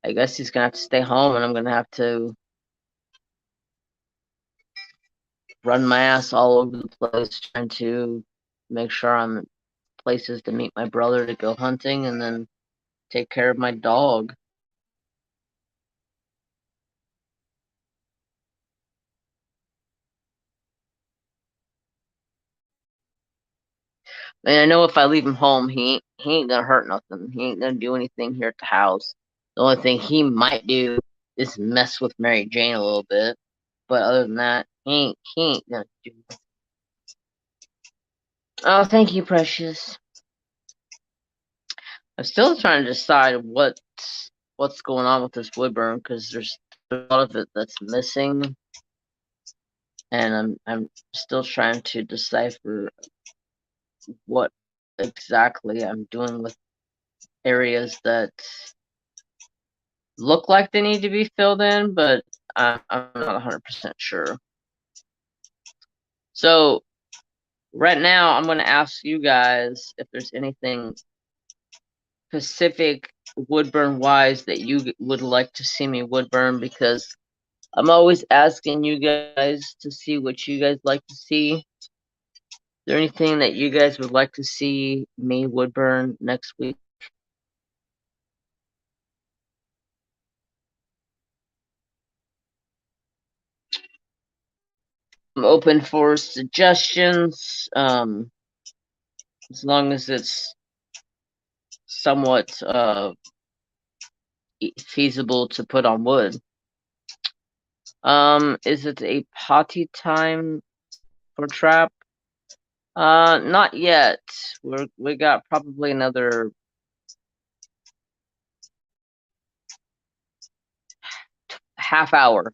I guess he's gonna have to stay home, and I'm gonna have to run my ass all over the place trying to make sure I'm in places to meet my brother to go hunting, and then take care of my dog. And I know if I leave him home, he ain't gonna hurt nothing. He ain't gonna do anything here at the house. The only thing he might do is mess with Mary Jane a little bit. But other than that, he ain't gonna do. Oh, thank you, precious. I'm still trying to decide what's going on with this Woodburn, because there's a lot of it that's missing, and I'm still trying to decipher what exactly I'm doing with areas that look like they need to be filled in, but I'm not 100% sure. So right now, I'm going to ask you guys if there's anything specific Woodburn wise that you would like to see me Woodburn, because I'm always asking you guys to see what you guys like to see. Is there anything that you guys would like to see me Woodburn next week? I'm open for suggestions, as long as it's somewhat feasible to put on wood. Is it a potty time for trap? Not yet. We got probably another half hour.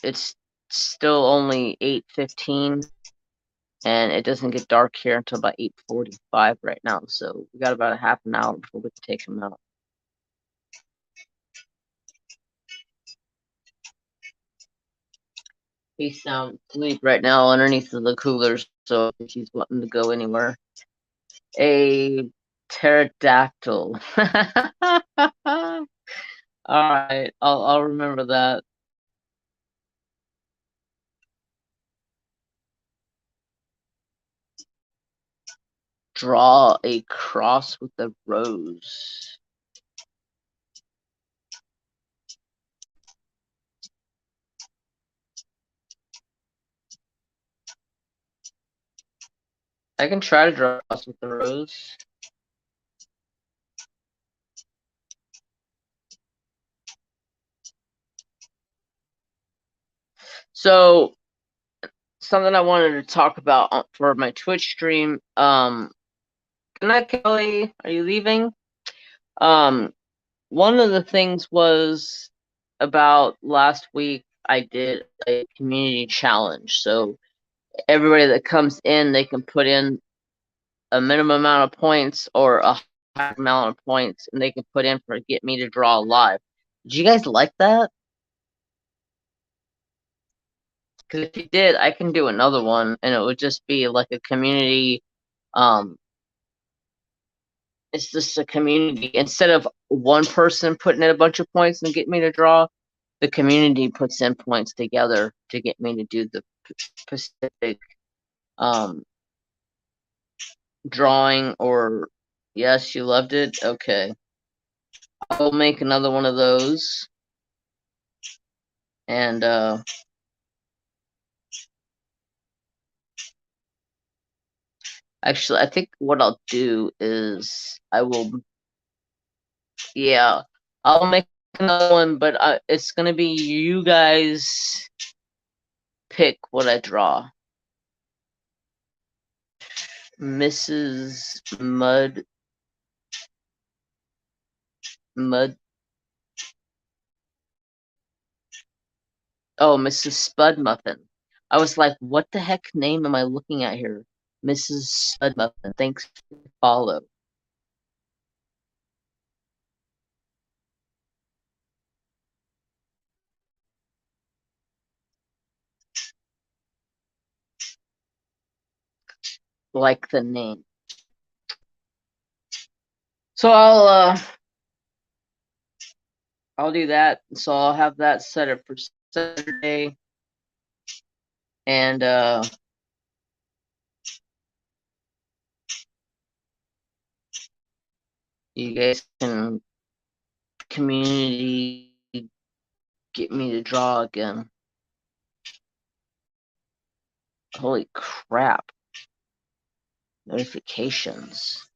It's still only 8:15, and it doesn't get dark here until about 8:45 right now. So we got about a half an hour before we can take him out. He's sound asleep right now underneath the coolers, so if he's wanting to go anywhere. A pterodactyl. All right, I'll remember that. Draw a cross with a rose. I can try to draw a cross with a rose. So something I wanted to talk about for my Twitch stream. Good night, Kelly. Are you leaving? One of the things was about last week. I did a community challenge. So everybody that comes in, they can put in a minimum amount of points or a high amount of points, and they can put in for get me to draw live. Did you guys like that? Because if you did, I can do another one, and it would just be like a community. It's just a community. Instead of one person putting in a bunch of points and get me to draw, the community puts in points together to get me to do the specific drawing. Or yes, you loved it. Okay, I'll make another one of those, and actually, I think what I'll do is yeah, I'll make another one, but it's gonna be you guys pick what I draw. Mrs. Mud. Oh, Mrs. Spud Muffin. I was like, what the heck name am I looking at here? Mrs. Spud Muffin. Thanks for the follow. Like the name. So I'll do that. So I'll have that set up for Saturday, and you guys can community get me to draw again. Holy crap. Notifications.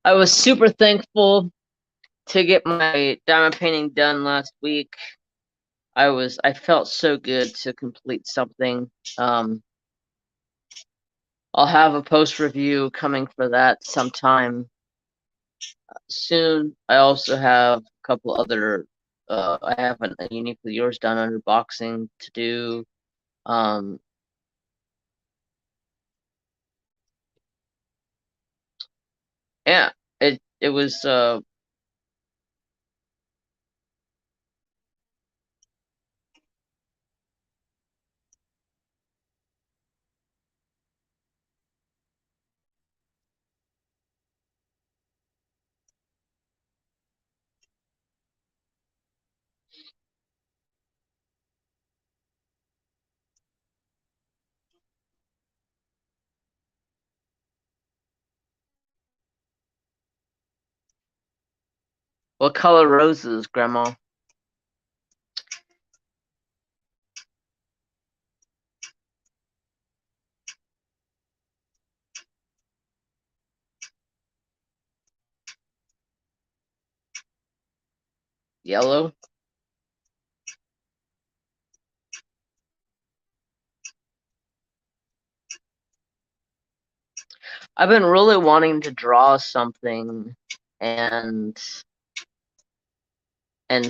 I was super thankful to get my diamond painting done last week. I felt so good to complete something. I'll have a post review coming for that sometime soon. I also have a couple other I have a Uniquely Yours done unboxing to do. Yeah, it was what color roses, Grandma? Yellow? I've been really wanting to draw something and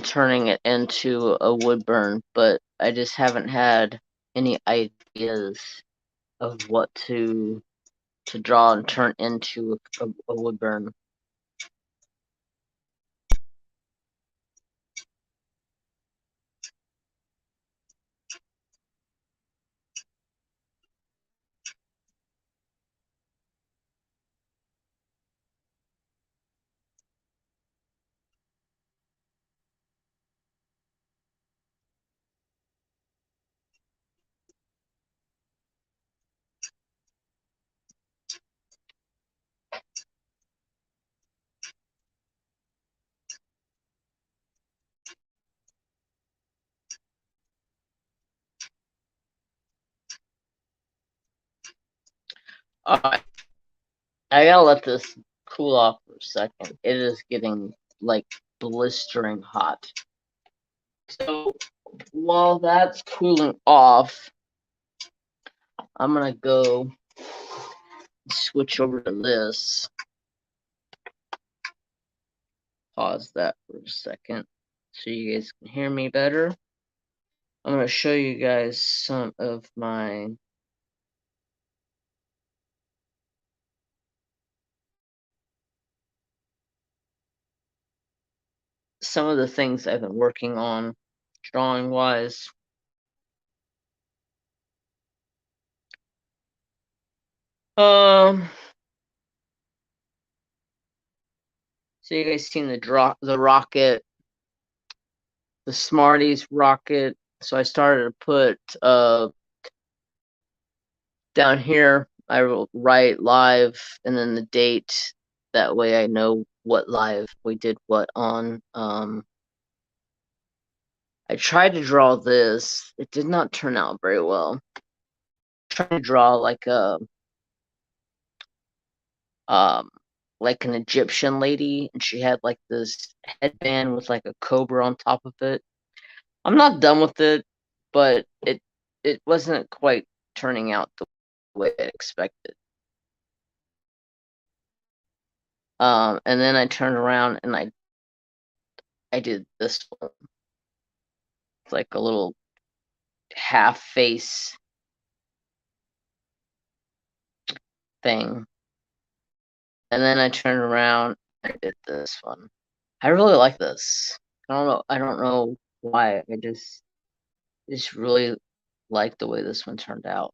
turning it into a Woodburn, but I just haven't had any ideas of what to draw and turn into a Woodburn. Alright, I gotta let this cool off for a second. It is getting like blistering hot. So while that's cooling off, I'm gonna go switch over to this. Pause that for a second so you guys can hear me better. I'm gonna show you guys some of the things I've been working on drawing wise. So you guys seen the rocket, the Smarties rocket. So I started to put down here I will write live and then the date. That way I know what live we did what on. I tried to draw this. It did not turn out very well. I tried to draw um like an Egyptian lady, and she had like this headband with like a cobra on top of it. I'm not done with it, but it wasn't quite turning out the way I expected. And then I turned around and I did this one. It's like a little half face thing. And then I turned around and I did this one. I really like this. I don't know why. I just really like the way this one turned out.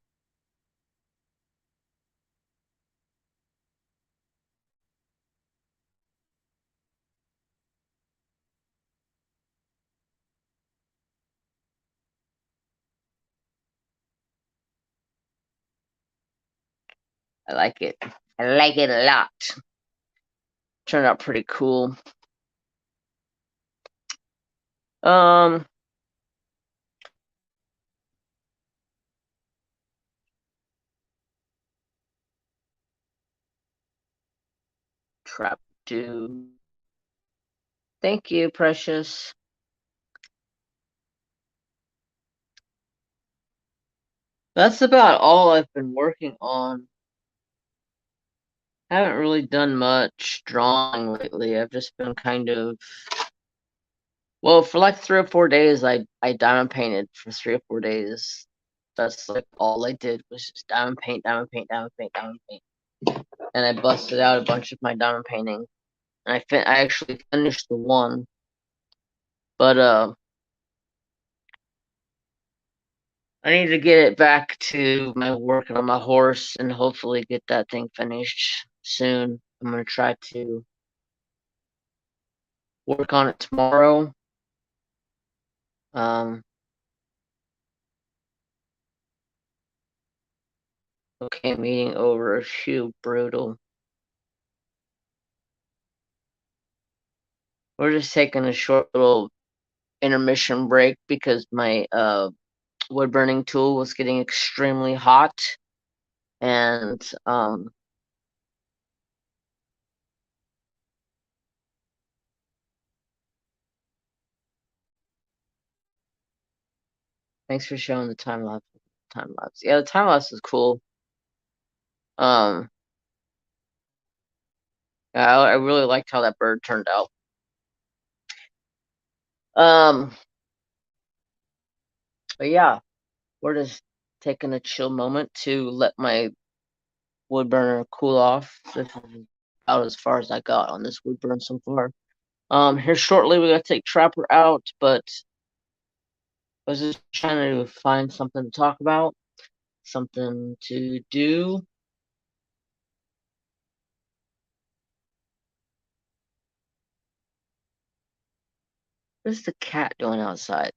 I like it. I like it a lot. Turned out pretty cool. Um, Trap Dude. Thank you, precious. That's about all I've been working on. I haven't really done much drawing lately. I've just been kind of, well, for like 3 or 4 days, I diamond painted for 3 or 4 days. That's like all I did was just diamond paint, diamond paint, diamond paint, diamond paint. And I busted out a bunch of my diamond painting. And I actually finished the one, but I need to get it back to my working on my horse and hopefully get that thing finished soon. I'm gonna try to work on it tomorrow. Um, okay, meeting over. Phew, brutal. We're just taking a short little intermission break because my wood burning tool was getting extremely hot, and thanks for showing the time lapse. Time lapse, yeah, the time lapse is cool. Um, I really liked how that bird turned out. Um, but yeah, we're just taking a chill moment to let my wood burner cool off. This is about as far as I got on this wood burn so far. Here shortly we gotta take Trapper out, but I was just trying to find something to talk about, something to do. What's the cat doing outside?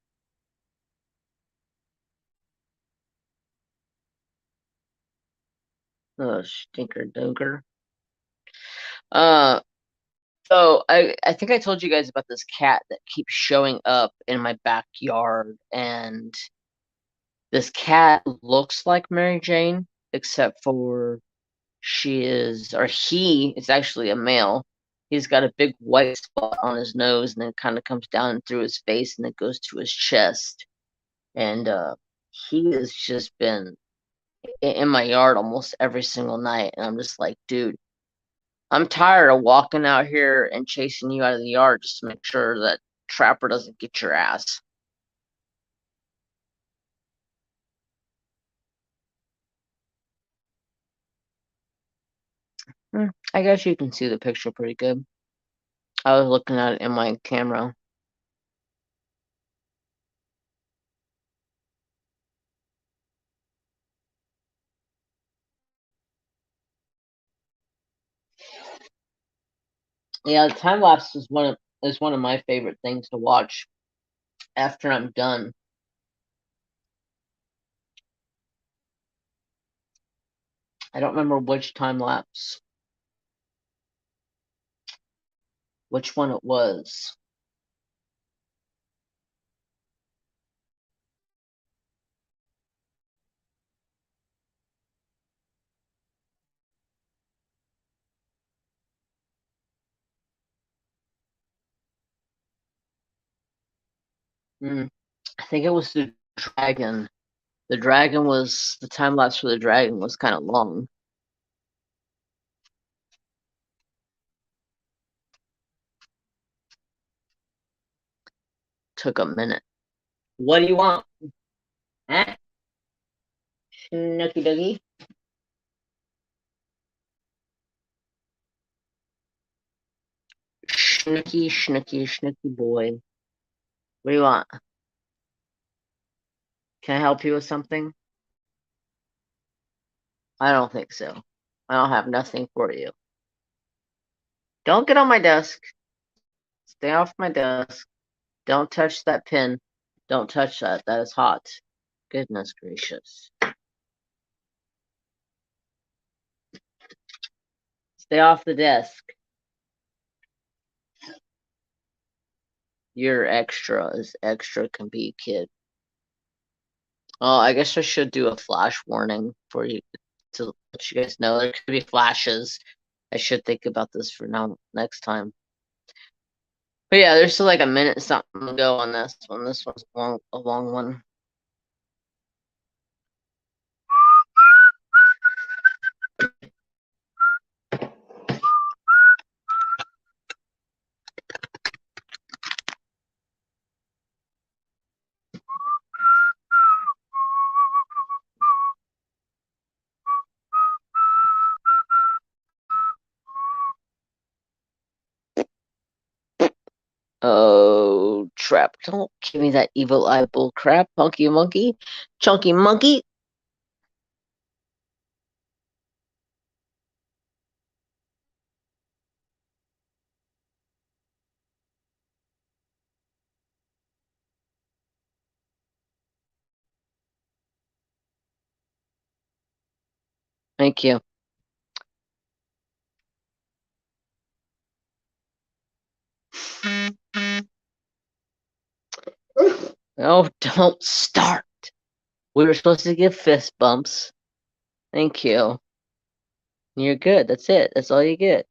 Oh, stinker dunker. Uh, so I think I told you guys about this cat that keeps showing up in my backyard, and this cat looks like Mary Jane, except for he is actually a male. He's got a big white spot on his nose, and then kind of comes down through his face, and then goes to his chest. And he has just been in my yard almost every single night, and I'm just like, dude, I'm tired of walking out here and chasing you out of the yard just to make sure that Trapper doesn't get your ass. I guess you can see the picture pretty good. I was looking at it in my camera. Yeah, the time lapse is one of my favorite things to watch after I'm done. I don't remember which one it was. Mm, I think it was the dragon. The time lapse for the dragon was kind of long. Took a minute. What do you want? Eh? Snooky doogie. Snooky boy. What do you want? Can I help you with something? I don't think so. I don't have nothing for you. Don't get on my desk. Stay off my desk. Don't touch that pin. Don't touch that. That is hot. Goodness gracious. Stay off the desk. You're extra as extra can be, kid. Oh, I guess I should do a flash warning for you to let you guys know. There could be flashes. I should think about this for now next time. But yeah, there's still like a minute something to go on this one. This one's a long one. Oh, trap. Don't give me that evil eye bull crap, punky monkey. Chunky monkey. Thank you. Oh, don't start. We were supposed to give fist bumps. Thank you. You're good. That's it. That's all you get.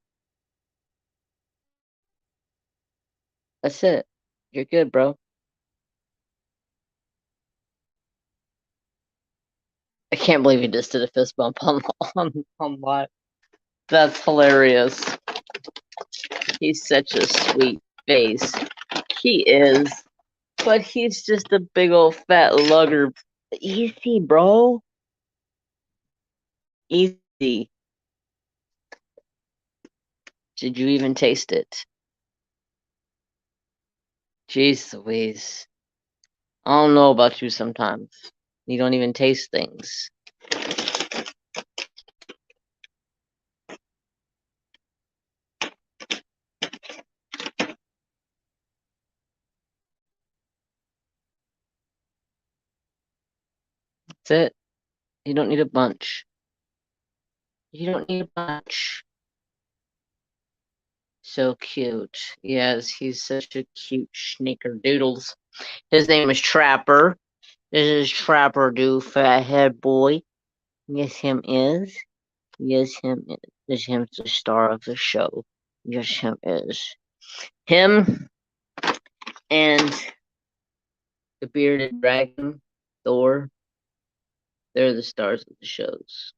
That's it. You're good, bro. I can't believe you just did a fist bump on live. That's hilarious. He's such a sweet face. He is. But he's just a big old fat lugger. Easy, bro. Easy. Did you even taste it? Jeez Louise. I don't know about you sometimes. You don't even taste things. That's it. You don't need a bunch. You don't need a bunch. So cute. Yes, he's such a cute snickerdoodles. His name is Trapper. This is Trapper Do Fathead Boy. Yes, him is. Yes, him is. Yes, him's the star of the show. Yes, him is. Him and the bearded dragon, Thor, they're the stars of the shows.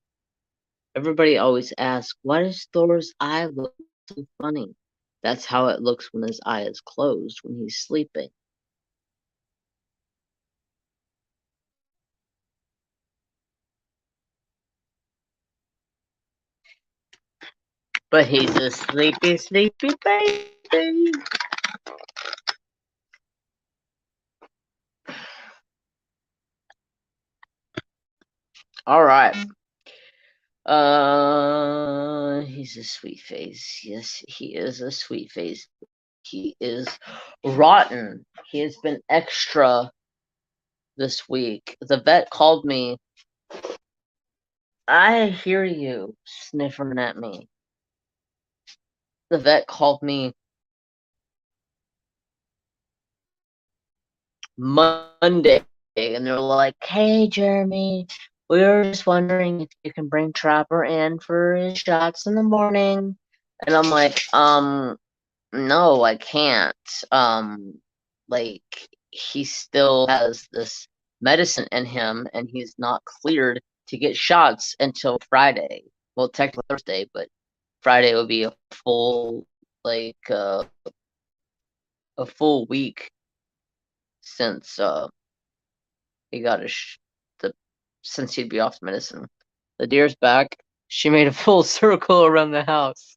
Everybody always asks, why does Thor's eye look so funny? That's how it looks when his eye is closed, when he's sleeping. But he's a sleepy, sleepy baby. All right. He's a sweet face. Yes, he is a sweet face. He is rotten. He has been extra this week. The vet called me. I hear you sniffing at me. The vet called me Monday and they're like, hey, Jeremy, we were just wondering if you can bring Trapper in for his shots in the morning. And I'm like, no, I can't. Like, he still has this medicine in him and he's not cleared to get shots until Friday. Well, technically Thursday, but Friday will be a full, like, a full week since, he got since he'd be off medicine. The deer's back. She made a full circle around the house.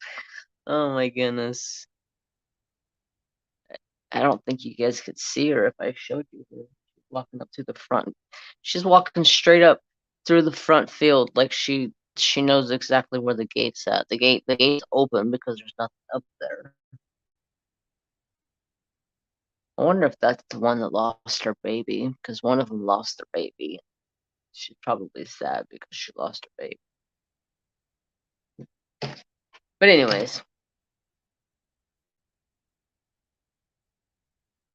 Oh my goodness. I don't think you guys could see her if I showed you her. She's walking up through the front. She's walking straight up through the front field like she knows exactly where the gate's at. The gate's open because there's nothing up there. I wonder if that's the one that lost her baby, because one of them lost their baby. She's probably sad because she lost her baby. But anyways,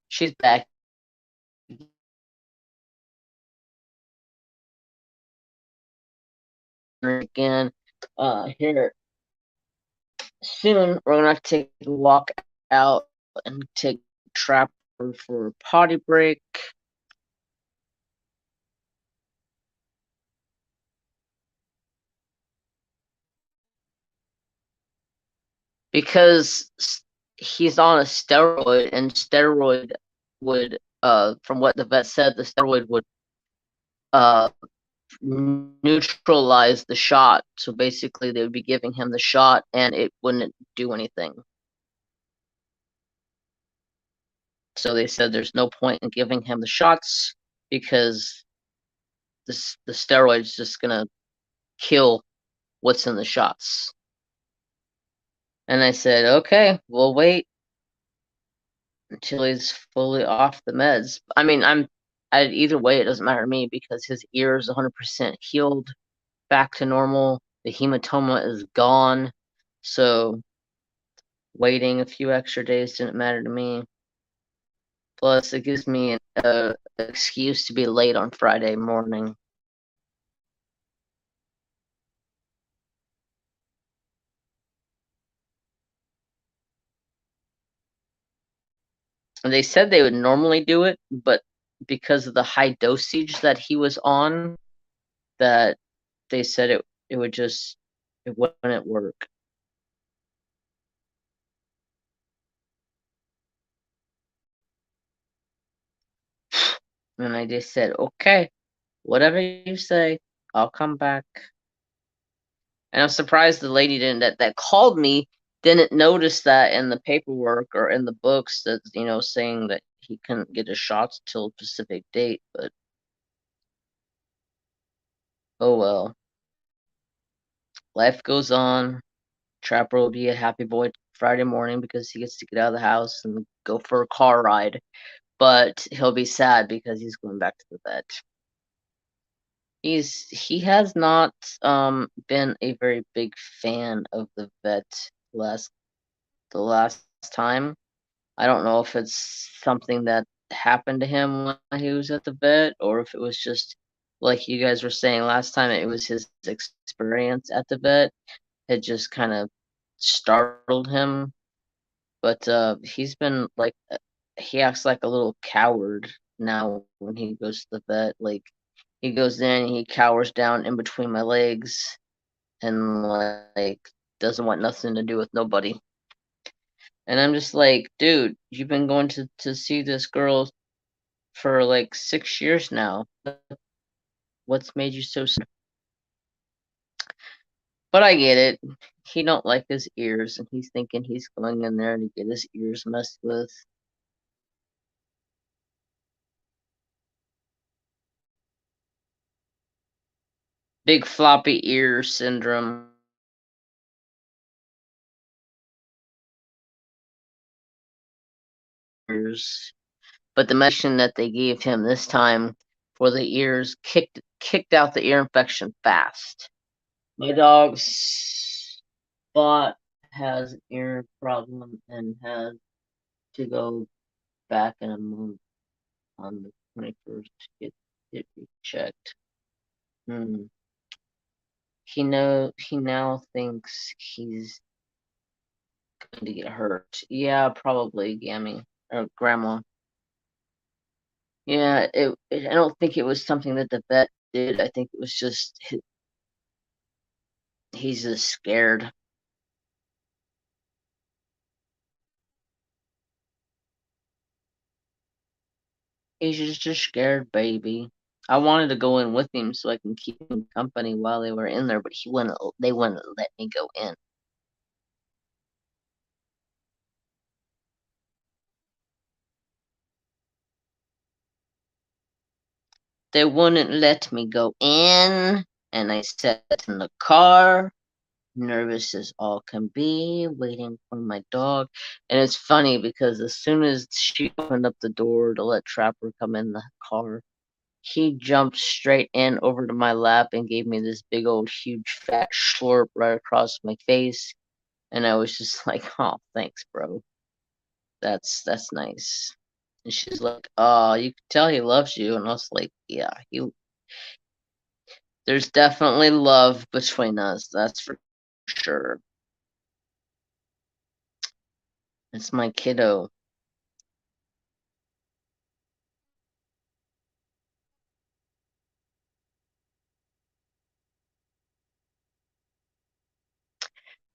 she's back again. Here soon we're gonna have to take a walk out and take Trapper for a potty break. Because he's on a steroid, and steroid would, from what the vet said, the steroid would uh, neutralize the shot. So basically, they would be giving him the shot, and it wouldn't do anything. So they said there's no point in giving him the shots because the steroid's just gonna kill what's in the shots. And I said, okay, we'll wait until he's fully off the meds. I mean, either way, it doesn't matter to me because his ear is 100% healed, back to normal. The hematoma is gone. So waiting a few extra days didn't matter to me. Plus, it gives me an excuse to be late on Friday morning. And they said they would normally do it, but because of the high dosage that he was on, that they said it would just it wouldn't work. And I just said, okay, whatever you say, I'll come back. And I'm surprised the lady that called me didn't notice that in the paperwork or in the books that, saying that he couldn't get his shots till a specific date, but oh well. Life goes on. Trapper will be a happy boy Friday morning because he gets to get out of the house and go for a car ride. But he'll be sad because he's going back to the vet. He has not been a very big fan of the vet the last time. I don't know if it's something that happened to him when he was at the vet, or if it was just like you guys were saying last time, it was his experience at the vet had just kind of startled him. But he's been like, he acts like a little coward now when he goes to the vet. Like, he goes in and he cowers down in between my legs and like doesn't want nothing to do with nobody. And I'm just like, dude, you've been going to see this girl for like 6 years now. What's made you so sad? But I get it. He don't like his ears, and he's thinking he's going in there to get his ears messed with. Big floppy ear syndrome. But the medicine that they gave him this time for the ears kicked out the ear infection fast. My dog's Spot has an ear problem and has to go back in a month on the 21st to get it rechecked. Hmm. He now thinks he's going to get hurt. Yeah, probably, Gammy or Grandma. Yeah, I don't think it was something that the vet did. I think it was just he's just scared. He's just a scared baby. I wanted to go in with him so I can keep him company while they were in there, but they wouldn't let me go in. They wouldn't let me go in, and I sat in the car, nervous as all can be, waiting for my dog. And it's funny because as soon as she opened up the door to let Trapper come in the car, he jumped straight in over to my lap and gave me this big old huge fat slurp right across my face. And I was just like, oh, thanks, bro. That's nice. And she's like, oh, you can tell he loves you. And I was like, yeah, there's definitely love between us, that's for sure. It's my kiddo.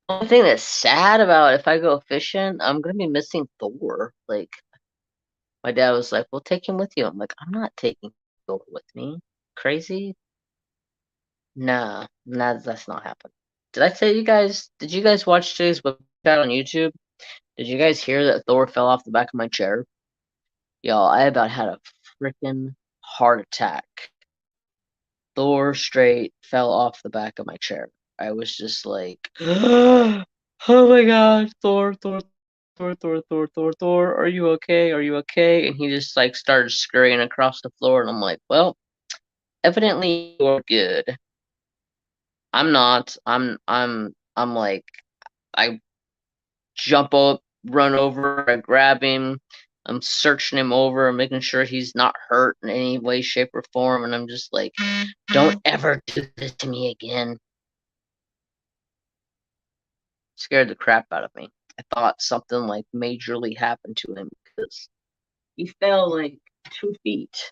The only thing that's sad about if I go fishing, I'm gonna be missing Thor. Like, my dad was like, "We'll take him with you." I'm like, "I'm not taking Thor with me. Crazy? Nah, that's not happening." Did I tell you guys? Did you guys watch today's web chat on YouTube? Did you guys hear that Thor fell off the back of my chair? Y'all, I about had a freaking heart attack. Thor straight fell off the back of my chair. I was just like, oh my god, Thor, are you okay? Are you okay? And he just like started scurrying across the floor, and I'm like, well, evidently you're good. I'm not. I'm like, I jump up, run over, I grab him. I'm searching him over, making sure he's not hurt in any way, shape, or form, and I'm just like, don't ever do this to me again. Scared the crap out of me. I thought something like majorly happened to him because he fell like 2 feet.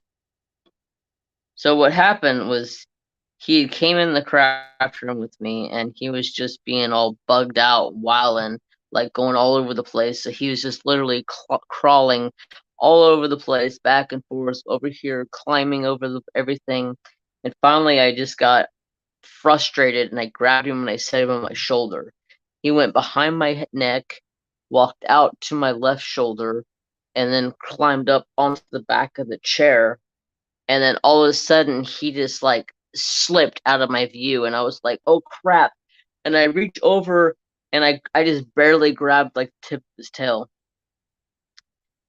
So what happened was he came in the craft room with me and he was just being all bugged out, wilding, like going all over the place. So he was just literally crawling all over the place, back and forth, over here, climbing over everything. And finally, I just got frustrated and I grabbed him and I set him on my shoulder. He went behind my neck, walked out to my left shoulder, and then climbed up onto the back of the chair. And then all of a sudden, he just like slipped out of my view. And I was like, oh crap. And I reached over and I just barely grabbed like the tip of his tail.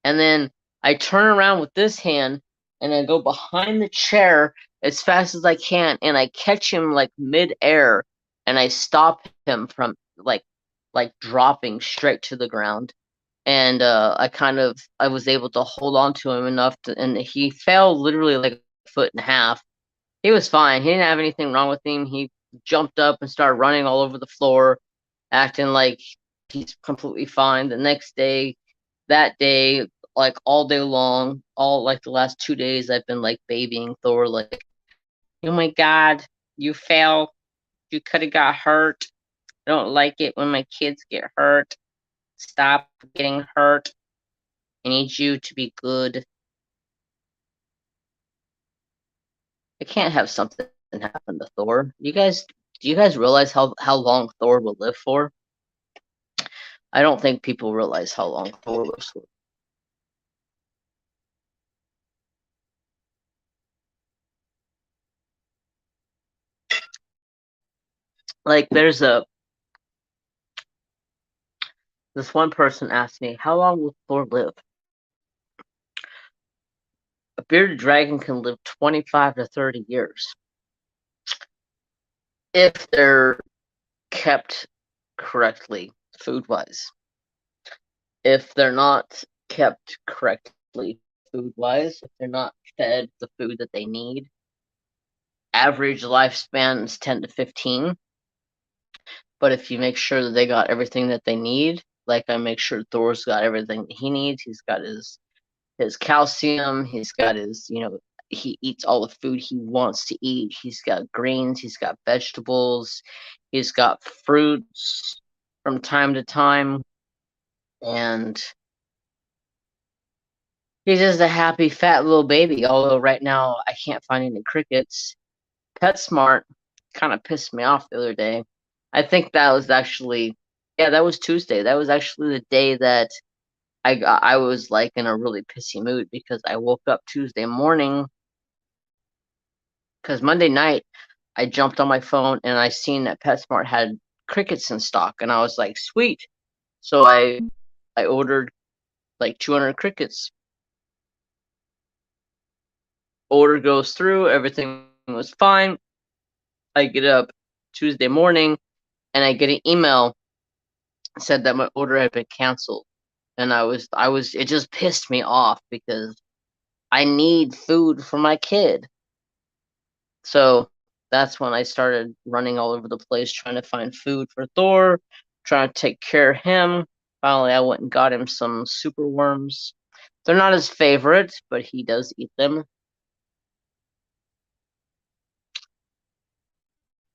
And then I turn around with this hand and I go behind the chair as fast as I can and I catch him like mid-air and I stop him from like dropping straight to the ground. And I was able to hold on to him enough to, and he fell literally like a foot and a half. He was fine. He didn't have anything wrong with him. He jumped up and started running all over the floor, acting like he's completely fine. The next day, that day, like all day long, all like the last 2 days, I've been like babying Thor, like, oh my god, you fell. You could have got hurt. I don't like it when my kids get hurt. Stop getting hurt. I need you to be good. I can't have something happen to Thor. Do you guys realize how long Thor will live for? I don't think people realize how long Thor lives for. Like this one person asked me, how long will Thor live? A bearded dragon can live 25 to 30 years if they're kept correctly food wise. If they're not kept correctly food wise, if they're not fed the food that they need, average lifespan is 10 to 15. But if you make sure that they got everything that they need, like I make sure Thor's got everything that he needs, he's got his calcium, he's got his, he eats all the food he wants to eat. He's got greens, he's got vegetables, he's got fruits from time to time, and he's just a happy fat little baby. Although right now I can't find any crickets. PetSmart kind of pissed me off the other day. I think that was actually, yeah, that was Tuesday. That was actually the day that I was like in a really pissy mood because I woke up Tuesday morning because Monday night I jumped on my phone and I seen that PetSmart had crickets in stock, and I was like, sweet. So I ordered like 200 crickets. Order goes through, everything was fine. I get up Tuesday morning and I get an email said that my order had been canceled. And it just pissed me off because I need food for my kid. So that's when I started running all over the place trying to find food for Thor, trying to take care of him. Finally, I went and got him some super worms. They're not his favorite, but he does eat them.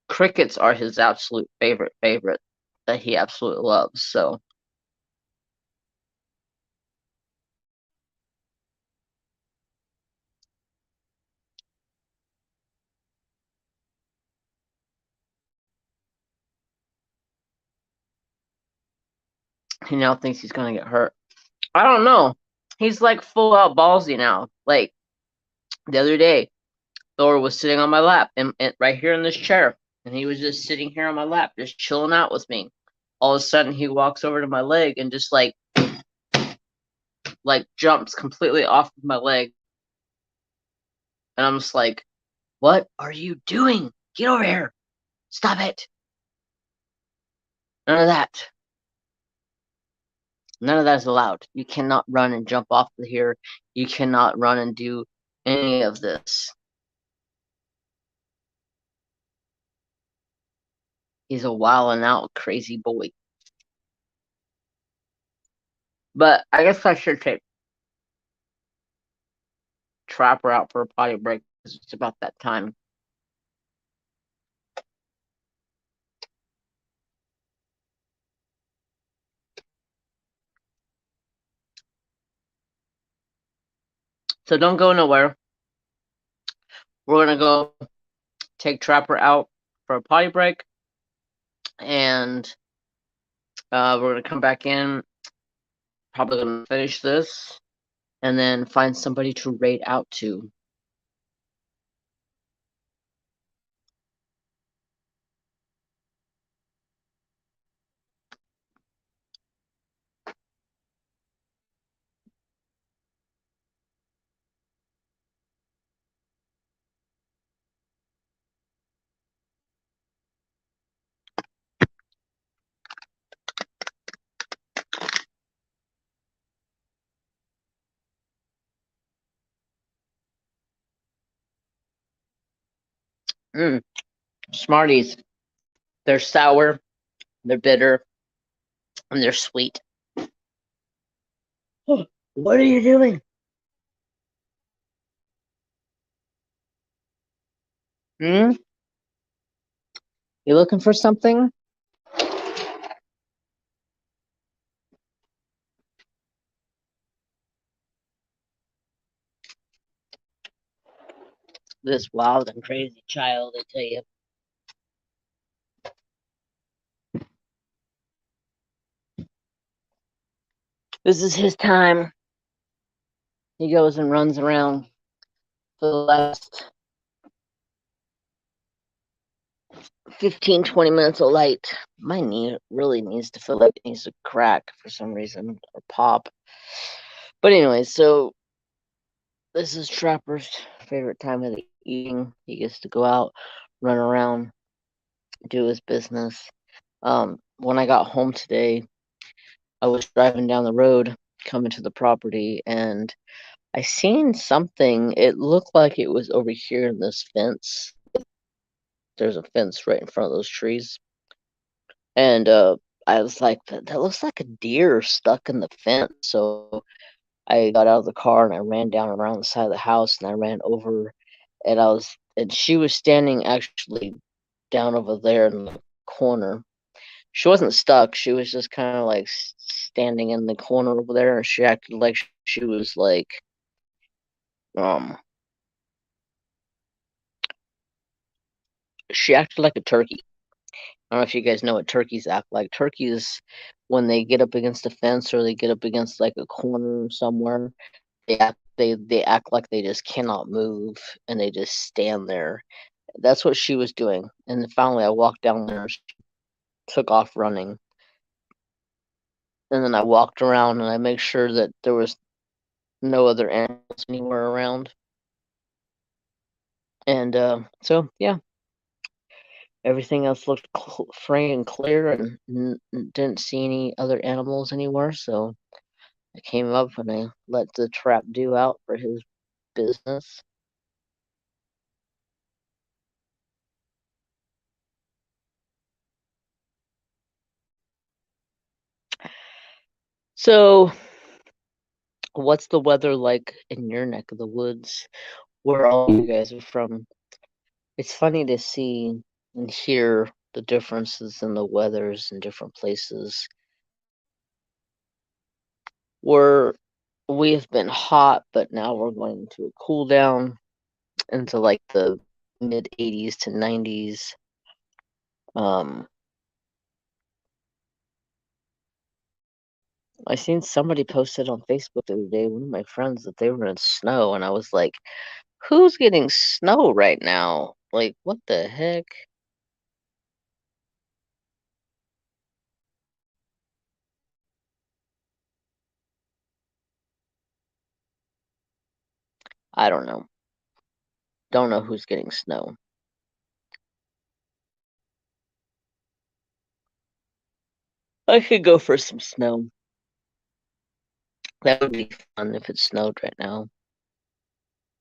Crickets are his absolute favorite that he absolutely loves. So he now thinks he's gonna get hurt. I don't know. He's like full out ballsy now. Like the other day, Thor was sitting on my lap and right here in this chair, and he was just sitting here on my lap, just chilling out with me. All of a sudden, he walks over to my leg and just like jumps completely off of my leg, and I'm just like, "What are you doing? Get over here! Stop it! None of that. None of that is allowed. You cannot run and jump off of here. You cannot run and do any of this." He's a wild and out crazy boy. But I guess I should take Trapper out for a potty break because it's about that time. So don't go nowhere. We're gonna go take Trapper out for a potty break, and we're gonna come back in. Probably gonna finish this, and then find somebody to raid out to. Mm, Smarties. They're sour, they're bitter, and they're sweet. What are you doing? Hmm? You looking for something? This wild and crazy child, I tell you. This is his time. He goes and runs around for the last 15, 20 minutes of light. My knee really needs to feel like it needs to crack for some reason or pop. But anyway, so this is Trapper's favorite time of the evening. He gets to go out, run around, do his business. When I got home today, I was driving down the road coming to the property, and I seen something. It looked like it was over here in this fence. There's a fence right in front of those trees. And I was like, that looks like a deer stuck in the fence. So I got out of the car and I ran down around the side of the house and I ran over, and she was standing actually down over there in the corner. She wasn't stuck. She was just kind of like standing in the corner over there, and she acted like she was um she acted like a turkey. I don't know if you guys know what turkeys act like. Turkeys, when they get up against a fence or they get up against like a corner somewhere, they act they act like they just cannot move and they just stand there. That's what she was doing. And then finally I walked down there and she took off running. And then I walked around and I made sure that there was no other animals anywhere around. And so yeah, everything else looked free and clear, and didn't see any other animals anywhere. So I came up and I let the trap do out for his business. So, what's the weather like in your neck of the woods, where all you guys are from? It's funny to see and hear the differences in the weathers in different places. Where we have been hot, but now we're going to a cool down into like the mid 80s to 90s. Um, I seen somebody posted on Facebook the other day, one of my friends, that they were in snow, and I was like, who's getting snow right now? Like, what the heck? I don't know. Don't know who's getting snow. I could go for some snow. That would be fun if it snowed right now.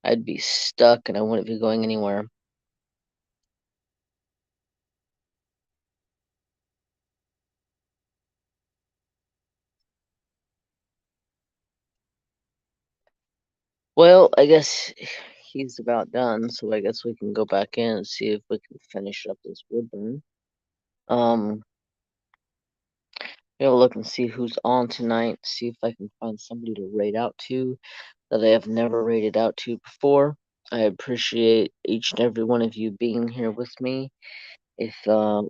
I'd be stuck and I wouldn't be going anywhere. Well, I guess he's about done, so I guess we can go back in and see if we can finish up this Woodburn. Um, I'll look and see who's on tonight, see if I can find somebody to raid out to that I have never raided out to before. I appreciate each and every one of you being here with me. If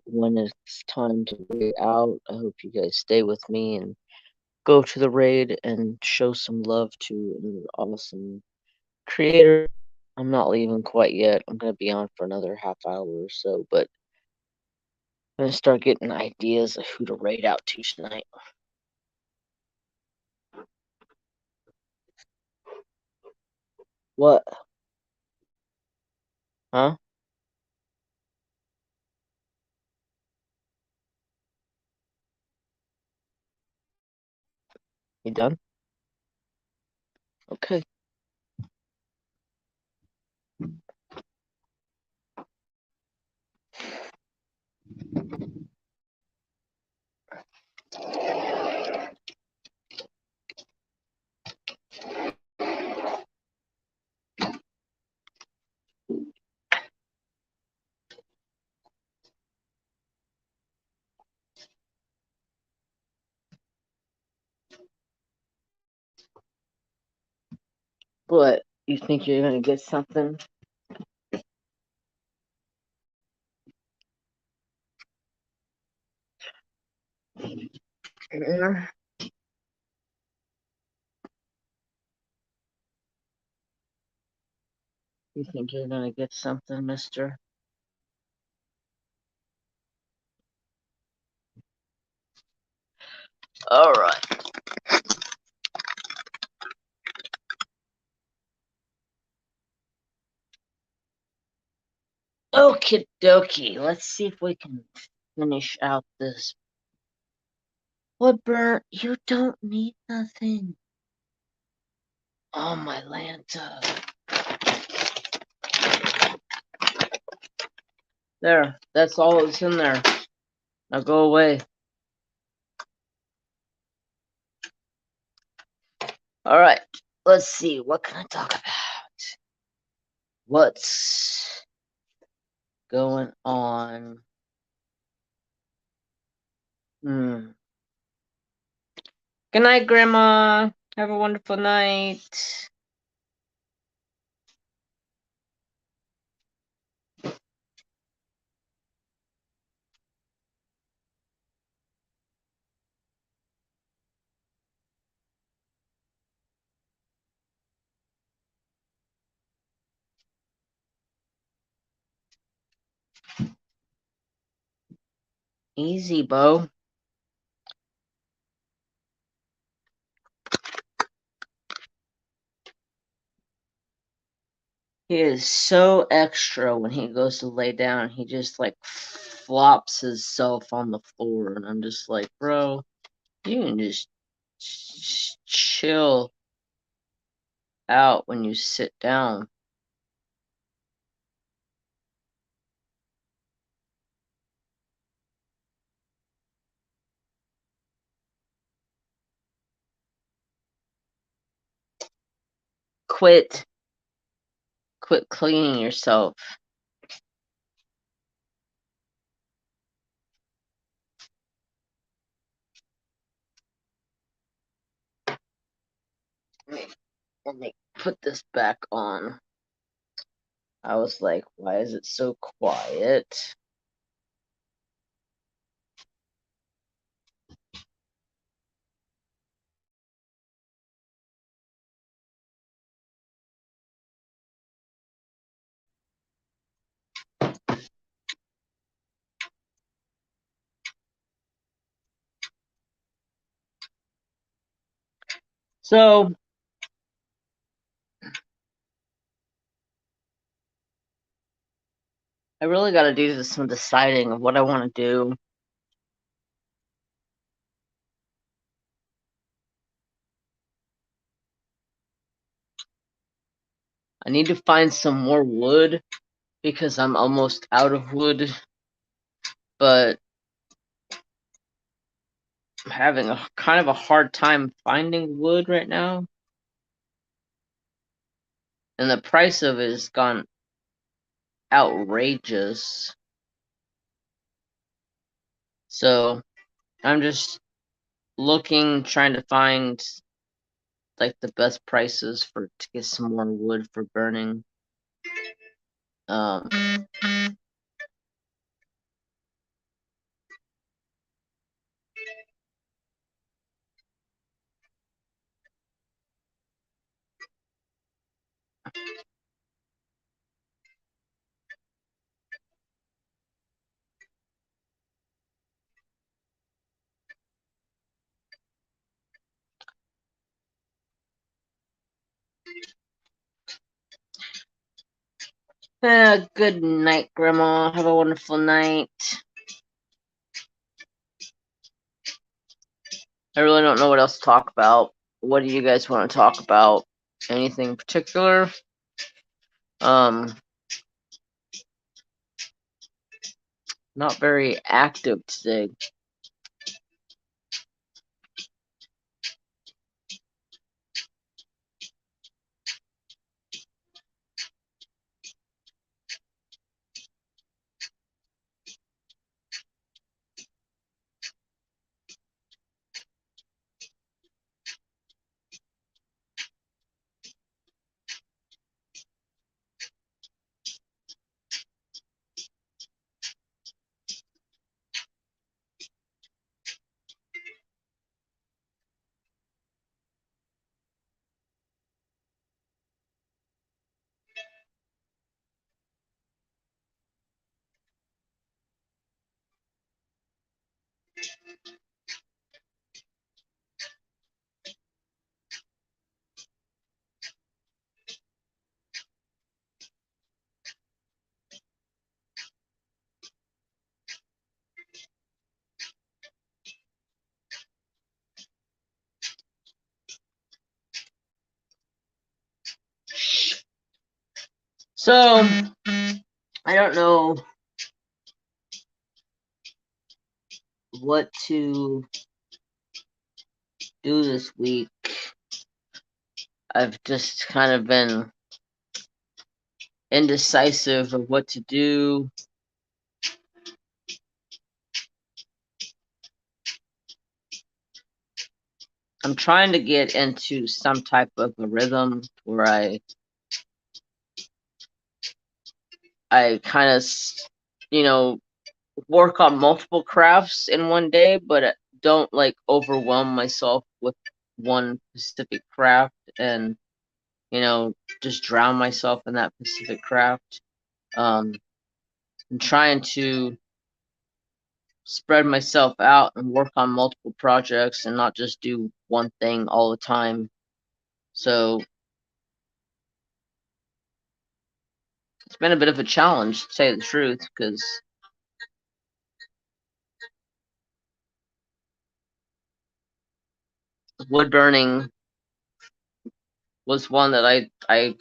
when it's time to raid out, I hope you guys stay with me and go to the raid and show some love to an awesome creator. I'm not leaving quite yet. I'm gonna be on for another half hour or so, but I'm gonna start getting ideas of who to raid out to tonight. What? Huh? You done? Okay. What? You think you're gonna get something? Yeah. You think you're gonna get something, mister? Alright. Okie dokie. Let's see if we can finish out this. Woodburn, you don't need nothing. Oh, my Lanta. There. That's all that's in there. Now go away. Alright. Let's see. What can I talk about? What's going on? Hmm. Good night, Grandma. Have a wonderful night. Easy, Bo. He is so extra when he goes to lay down. He just like flops himself on the floor, and I'm just like, bro, you can just chill out when you sit down. Quit cleaning yourself. Let me put this back on. I was like, why is it so quiet? So I really got to do some deciding of what I want to do. I need to find some more wood because I'm almost out of wood, but I'm having a kind of a hard time finding wood right now. And the price of it has gone outrageous. So I'm just looking, trying to find like the best prices to get some more wood for burning. Um, good night, Grandma. Have a wonderful night. I really don't know what else to talk about. What do you guys want to talk about? Anything in particular? Not very active today. So, I don't know what to do this week. I've just kind of been indecisive of what to do. I'm trying to get into some type of a rhythm where I kind of, work on multiple crafts in one day, but don't like overwhelm myself with one specific craft and, just drown myself in that specific craft. I'm trying to spread myself out and work on multiple projects and not just do one thing all the time. So it's been a bit of a challenge, to say the truth, because wood burning was one that I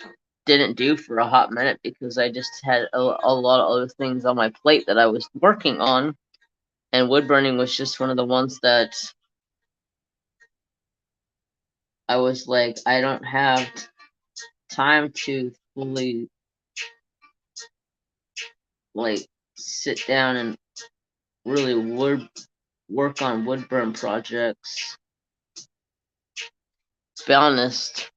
didn't do for a hot minute because I just had a lot of other things on my plate that I was working on, and wood burning was just one of the ones that I was like, I don't have time to fully like sit down and really work on wood burn projects. To be honest,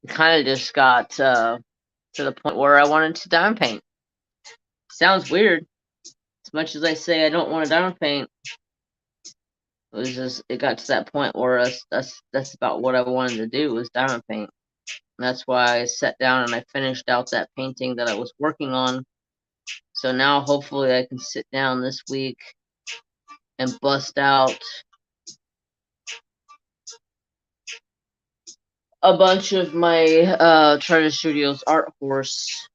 it kind of just got to the point where I wanted to diamond paint. Sounds weird. As much as I say I don't want to diamond paint, it got to that point where that's about what I wanted to do, was diamond paint. And that's why I sat down and I finished out that painting that I was working on. So now hopefully I can sit down this week and bust out a bunch of my Treasure Studios art horse.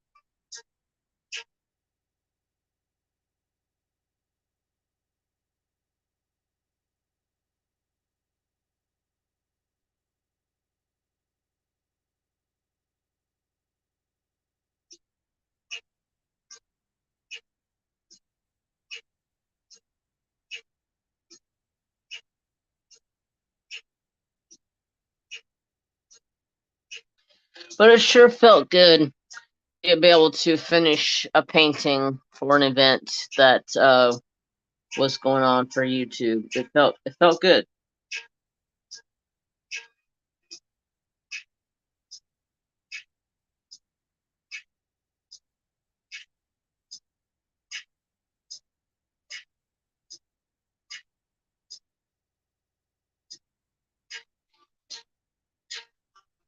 But it sure felt good to be able to finish a painting for an event that was going on for YouTube. It felt good.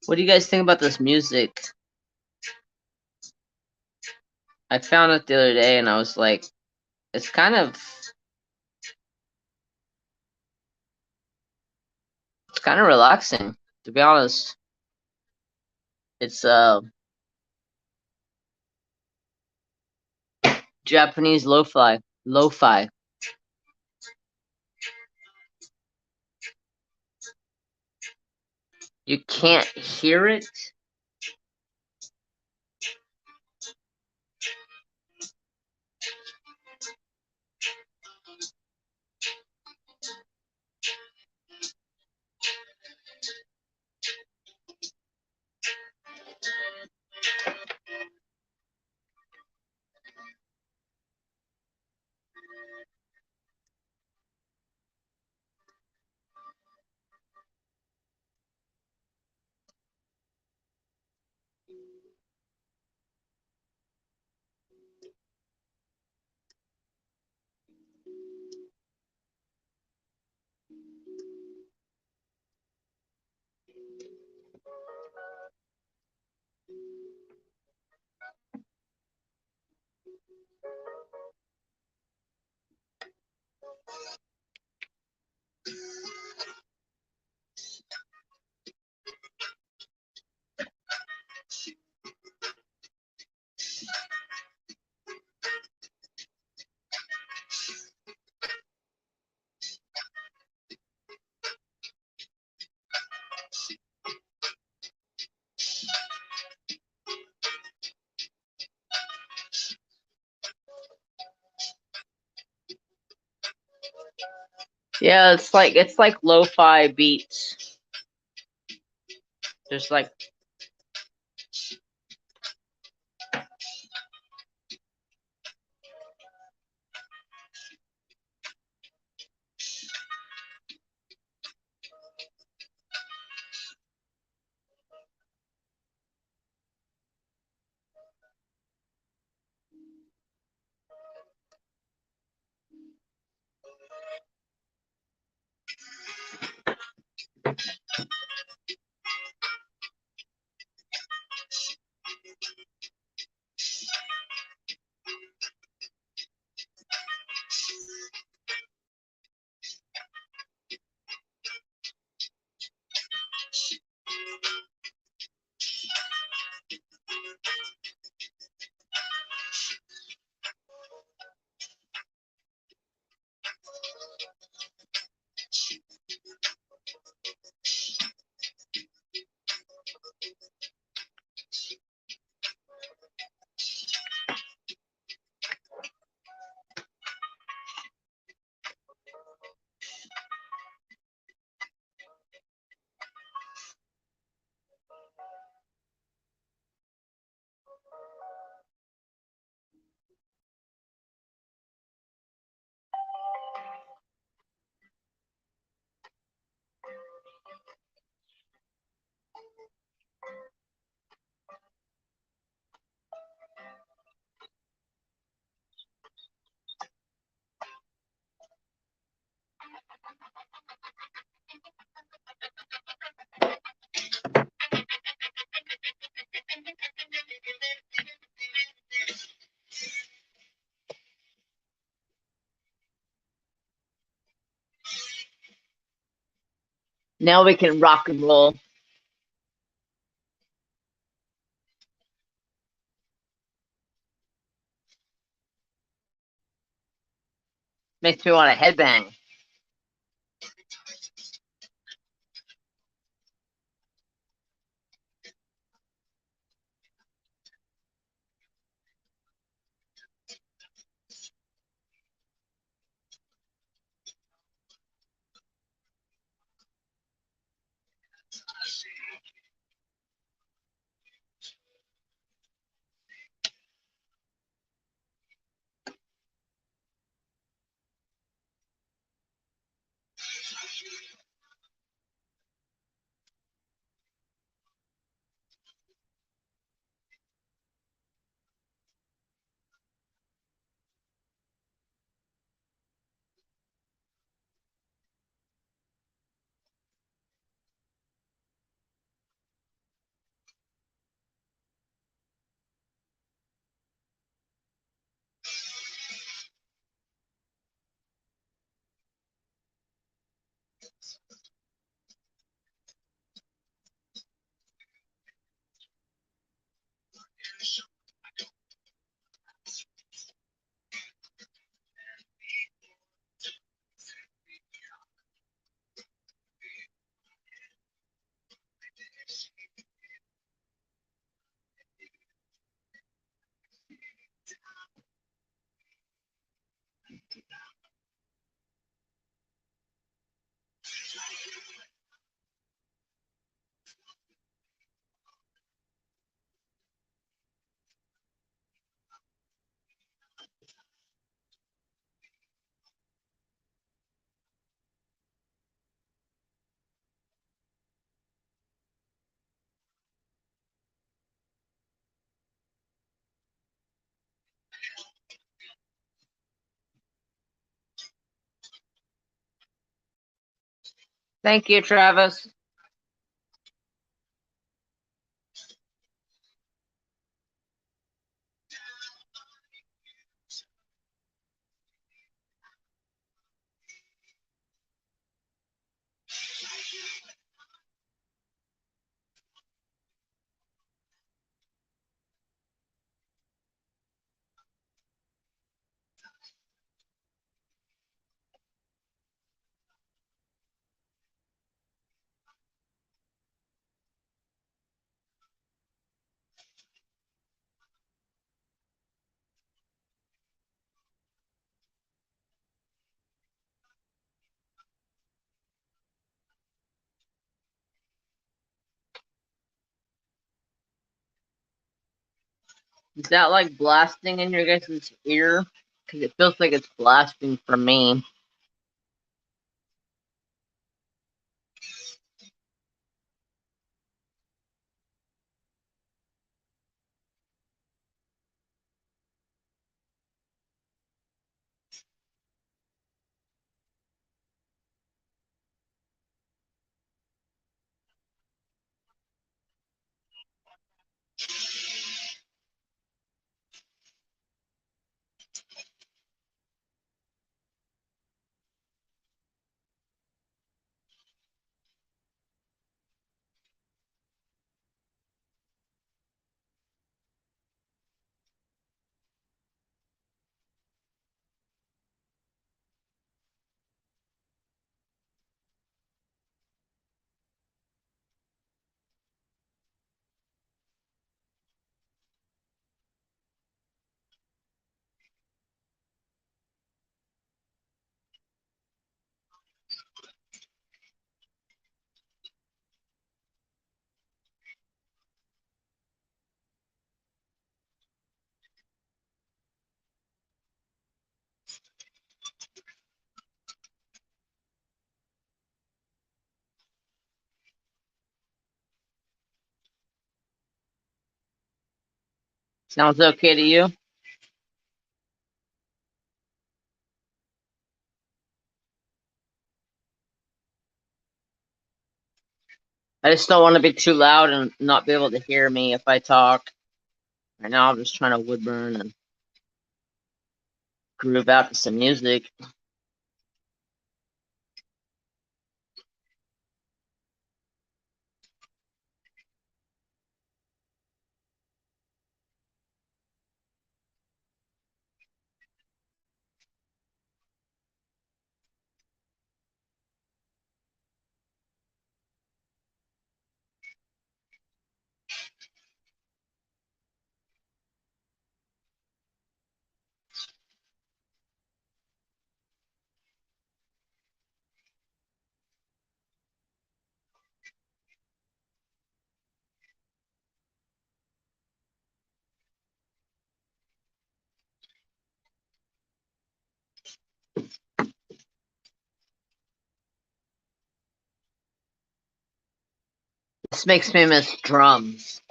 What do you guys think about this music? I found it the other day and I was like, it's kind of relaxing, to be honest. It's Japanese lo-fi. Lo-fi. You can't hear it. Yeah, it's like lo-fi beats. There's like Now we can rock and roll. Makes me want to headbang. Thank you, Travis. Is that like blasting in your guys' ear? Because it feels like it's blasting for me. Sounds okay to you? I just don't want to be too loud and not be able to hear me if I talk. Right now, I'm just trying to woodburn and groove out to some music. This makes me miss drums.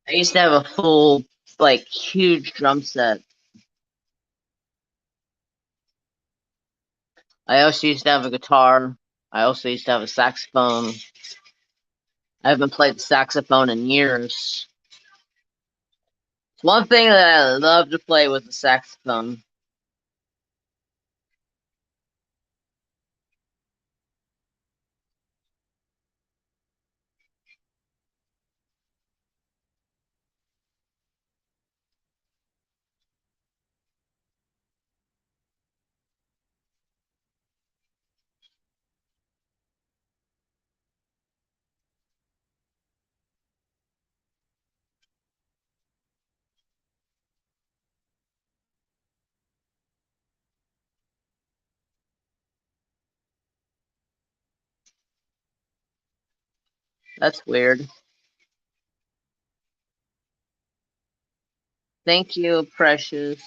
I used to have a full, like, huge drum set. I also used to have a guitar. I also used to have a saxophone. I haven't played the saxophone in years. It's one thing that I love to play with the saxophone. That's weird. Thank you, Precious.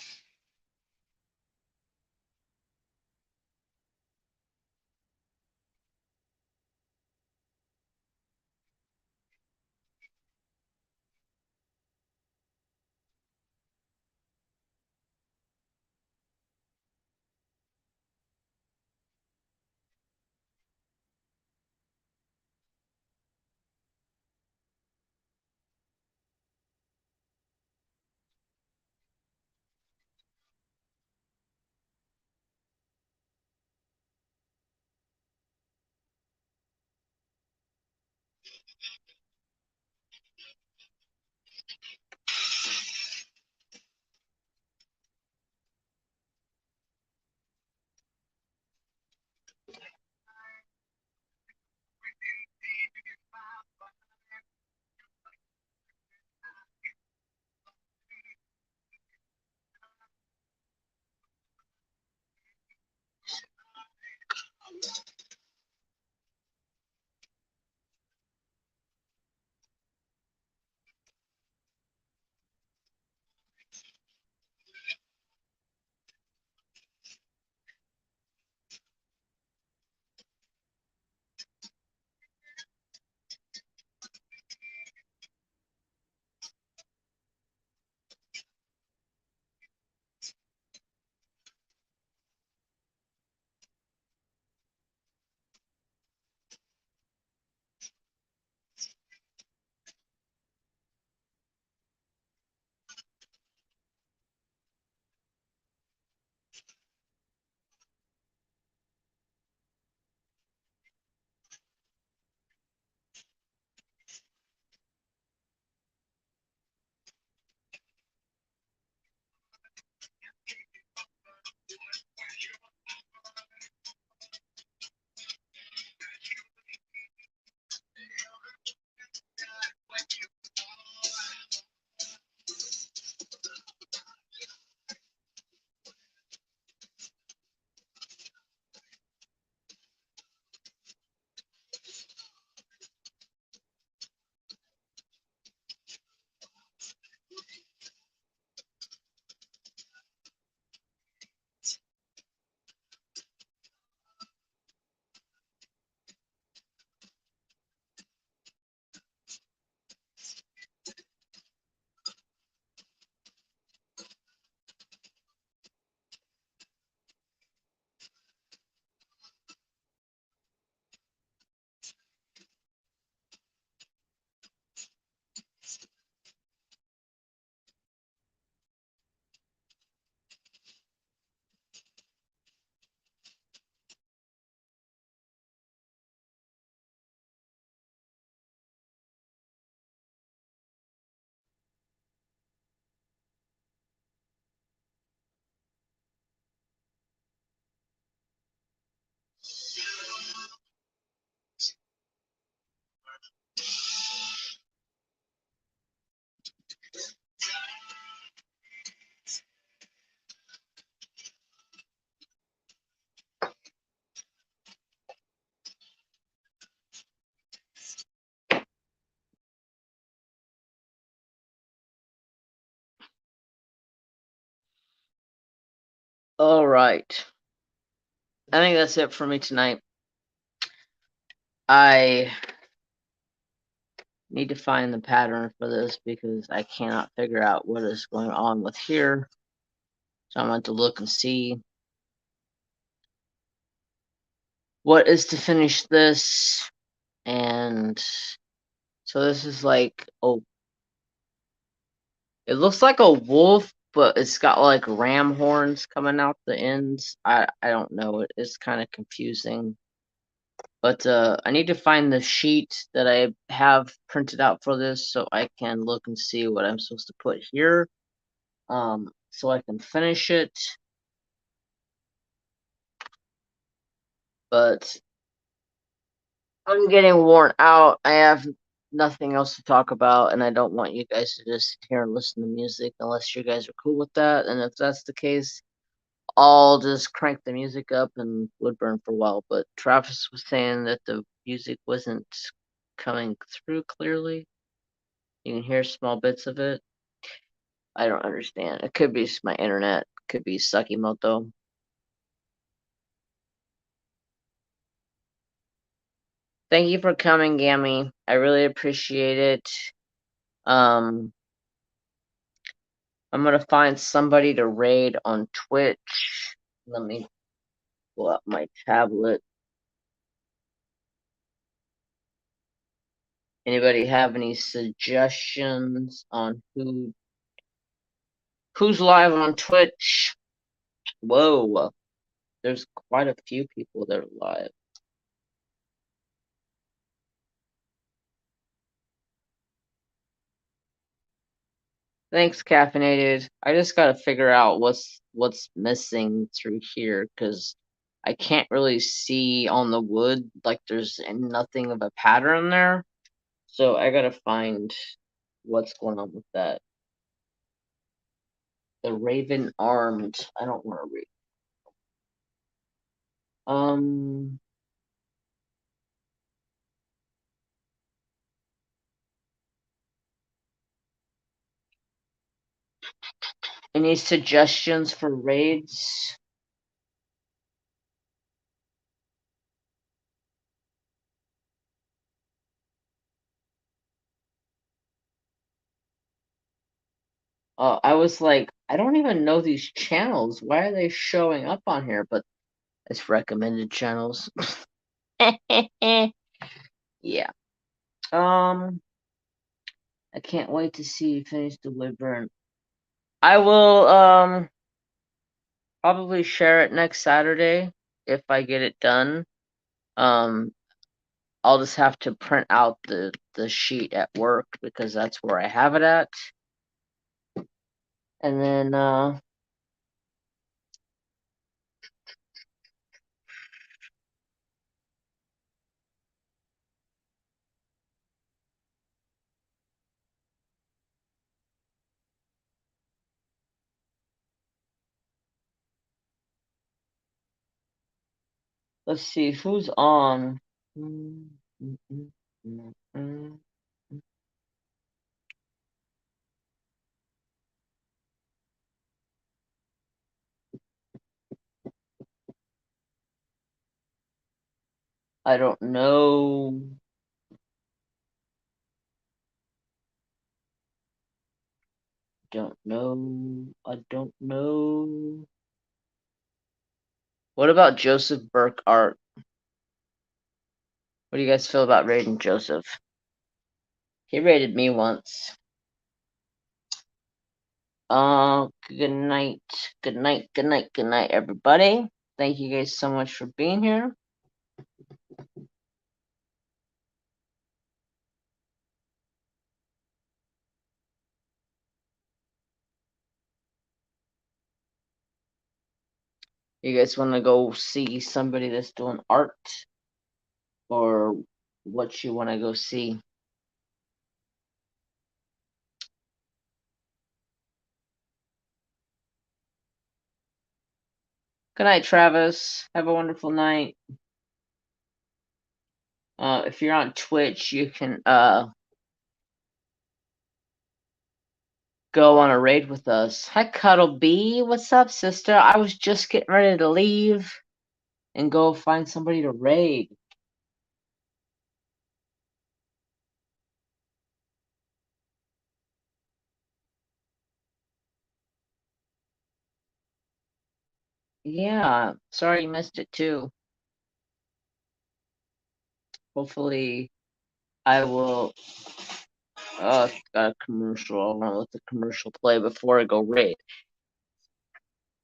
All right. I think that's it for me tonight. I Need to find the pattern for this because I cannot figure out what is going on with here. So I'm going to look and see what is to finish this. And so this is like, oh, it looks like a wolf, but it's got like ram horns coming out the ends. I don't know. It's kind of confusing. But I need to find the sheet that I have printed out for this so I can look and see what I'm supposed to put here. So I can finish it. But I'm getting worn out. I have nothing else to talk about, and I don't want you guys to just sit here and listen to music unless you guys are cool with that. And if that's the case, I'll just crank the music up and Woodburn for a while. But Travis was saying that the music wasn't coming through clearly. You can hear small bits of it. I don't understand. It could be just my internet. Could be Sakimoto. Thank you for coming, Gammy. I really appreciate it. I'm gonna find somebody to raid on Twitch. Let me pull up my tablet. Anybody have any suggestions on who's live on Twitch? Whoa, there's quite a few people that are live. Thanks, Caffeinated. I just gotta figure out what's missing through here because I can't really see on the wood like there's nothing of a pattern there. So I gotta find what's going on with that. The Raven Armed. I don't want to read. Um, any suggestions for raids? I was like, I don't even know these channels. Why are they showing up on here? But it's recommended channels. Yeah. I can't wait to see you finish the Woodburn. I will probably share it next Saturday if I get it done. Um, I'll just have to print out the sheet at work because that's where I have it at. And then let's see who's on. I don't know. Don't know. I don't know. What about Joseph Burke Art? What do you guys feel about raiding Joseph? He raided me once. Good night. Good night. Good night. Good night, everybody. Thank you guys so much for being here. You guys want to go see somebody that's doing art? Or what you want to go see? Good night, Travis. Have a wonderful night. If you're on Twitch, you can go on a raid with us. Hi, Cuddle B. What's up, sister? I was just getting ready to leave and go find somebody to raid. Yeah, sorry you missed it too. Hopefully, I will. Got a commercial. I want to let the commercial play before I go raid.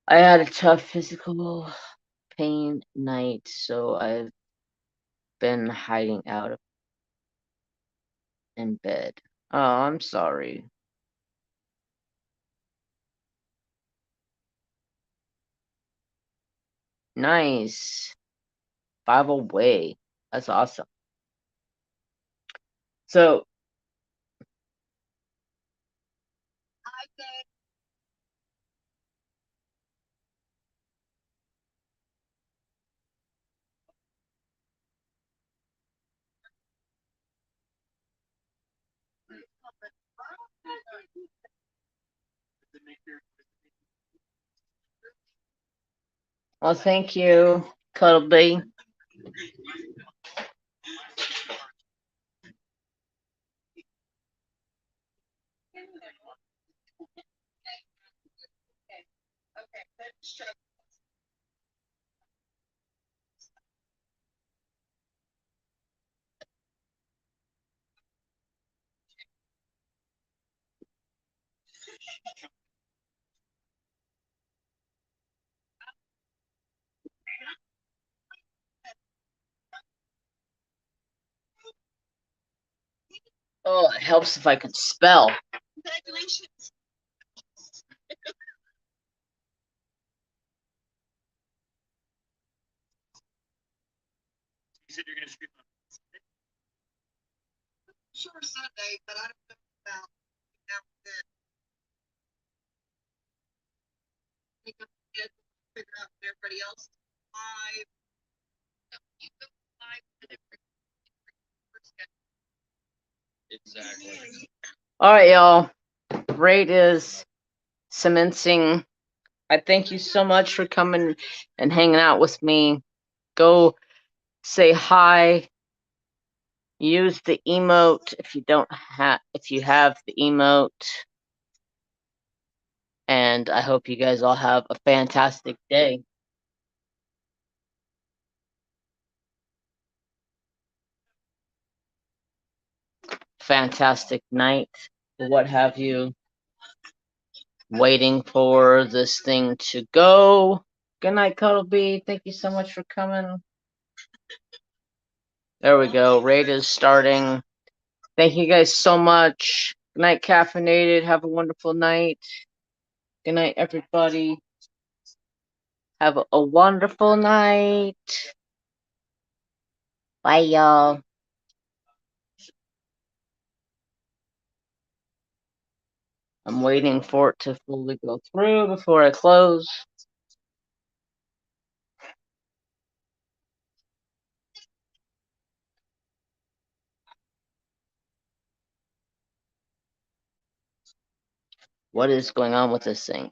I had a tough physical pain night, so I've been hiding out in bed. Oh, I'm sorry. Nice. 5 away. That's awesome. So, well, thank you, Cuddleby. Oh, it helps if I can spell. You said you're going to stream on Sunday? Sure, Sunday, but I don't know about now. Figure out everybody else live. You go live to the exactly. All right, y'all. Rate is commencing. I thank you so much for coming and hanging out with me. Go say hi. Use the emote if you don't have if you have the emote. And I hope you guys all have a fantastic day. Fantastic night. What have you? Waiting for this thing to go. Good night, Cuddleby. Thank you so much for coming. There we go. Raid is starting. Thank you guys so much. Good night, Caffeinated. Have a wonderful night. Good night, everybody. Have a wonderful night. Bye, y'all. I'm waiting for it to fully go through before I close. What is going on with this thing?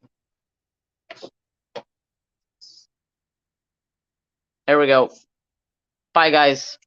There we go. Bye, guys.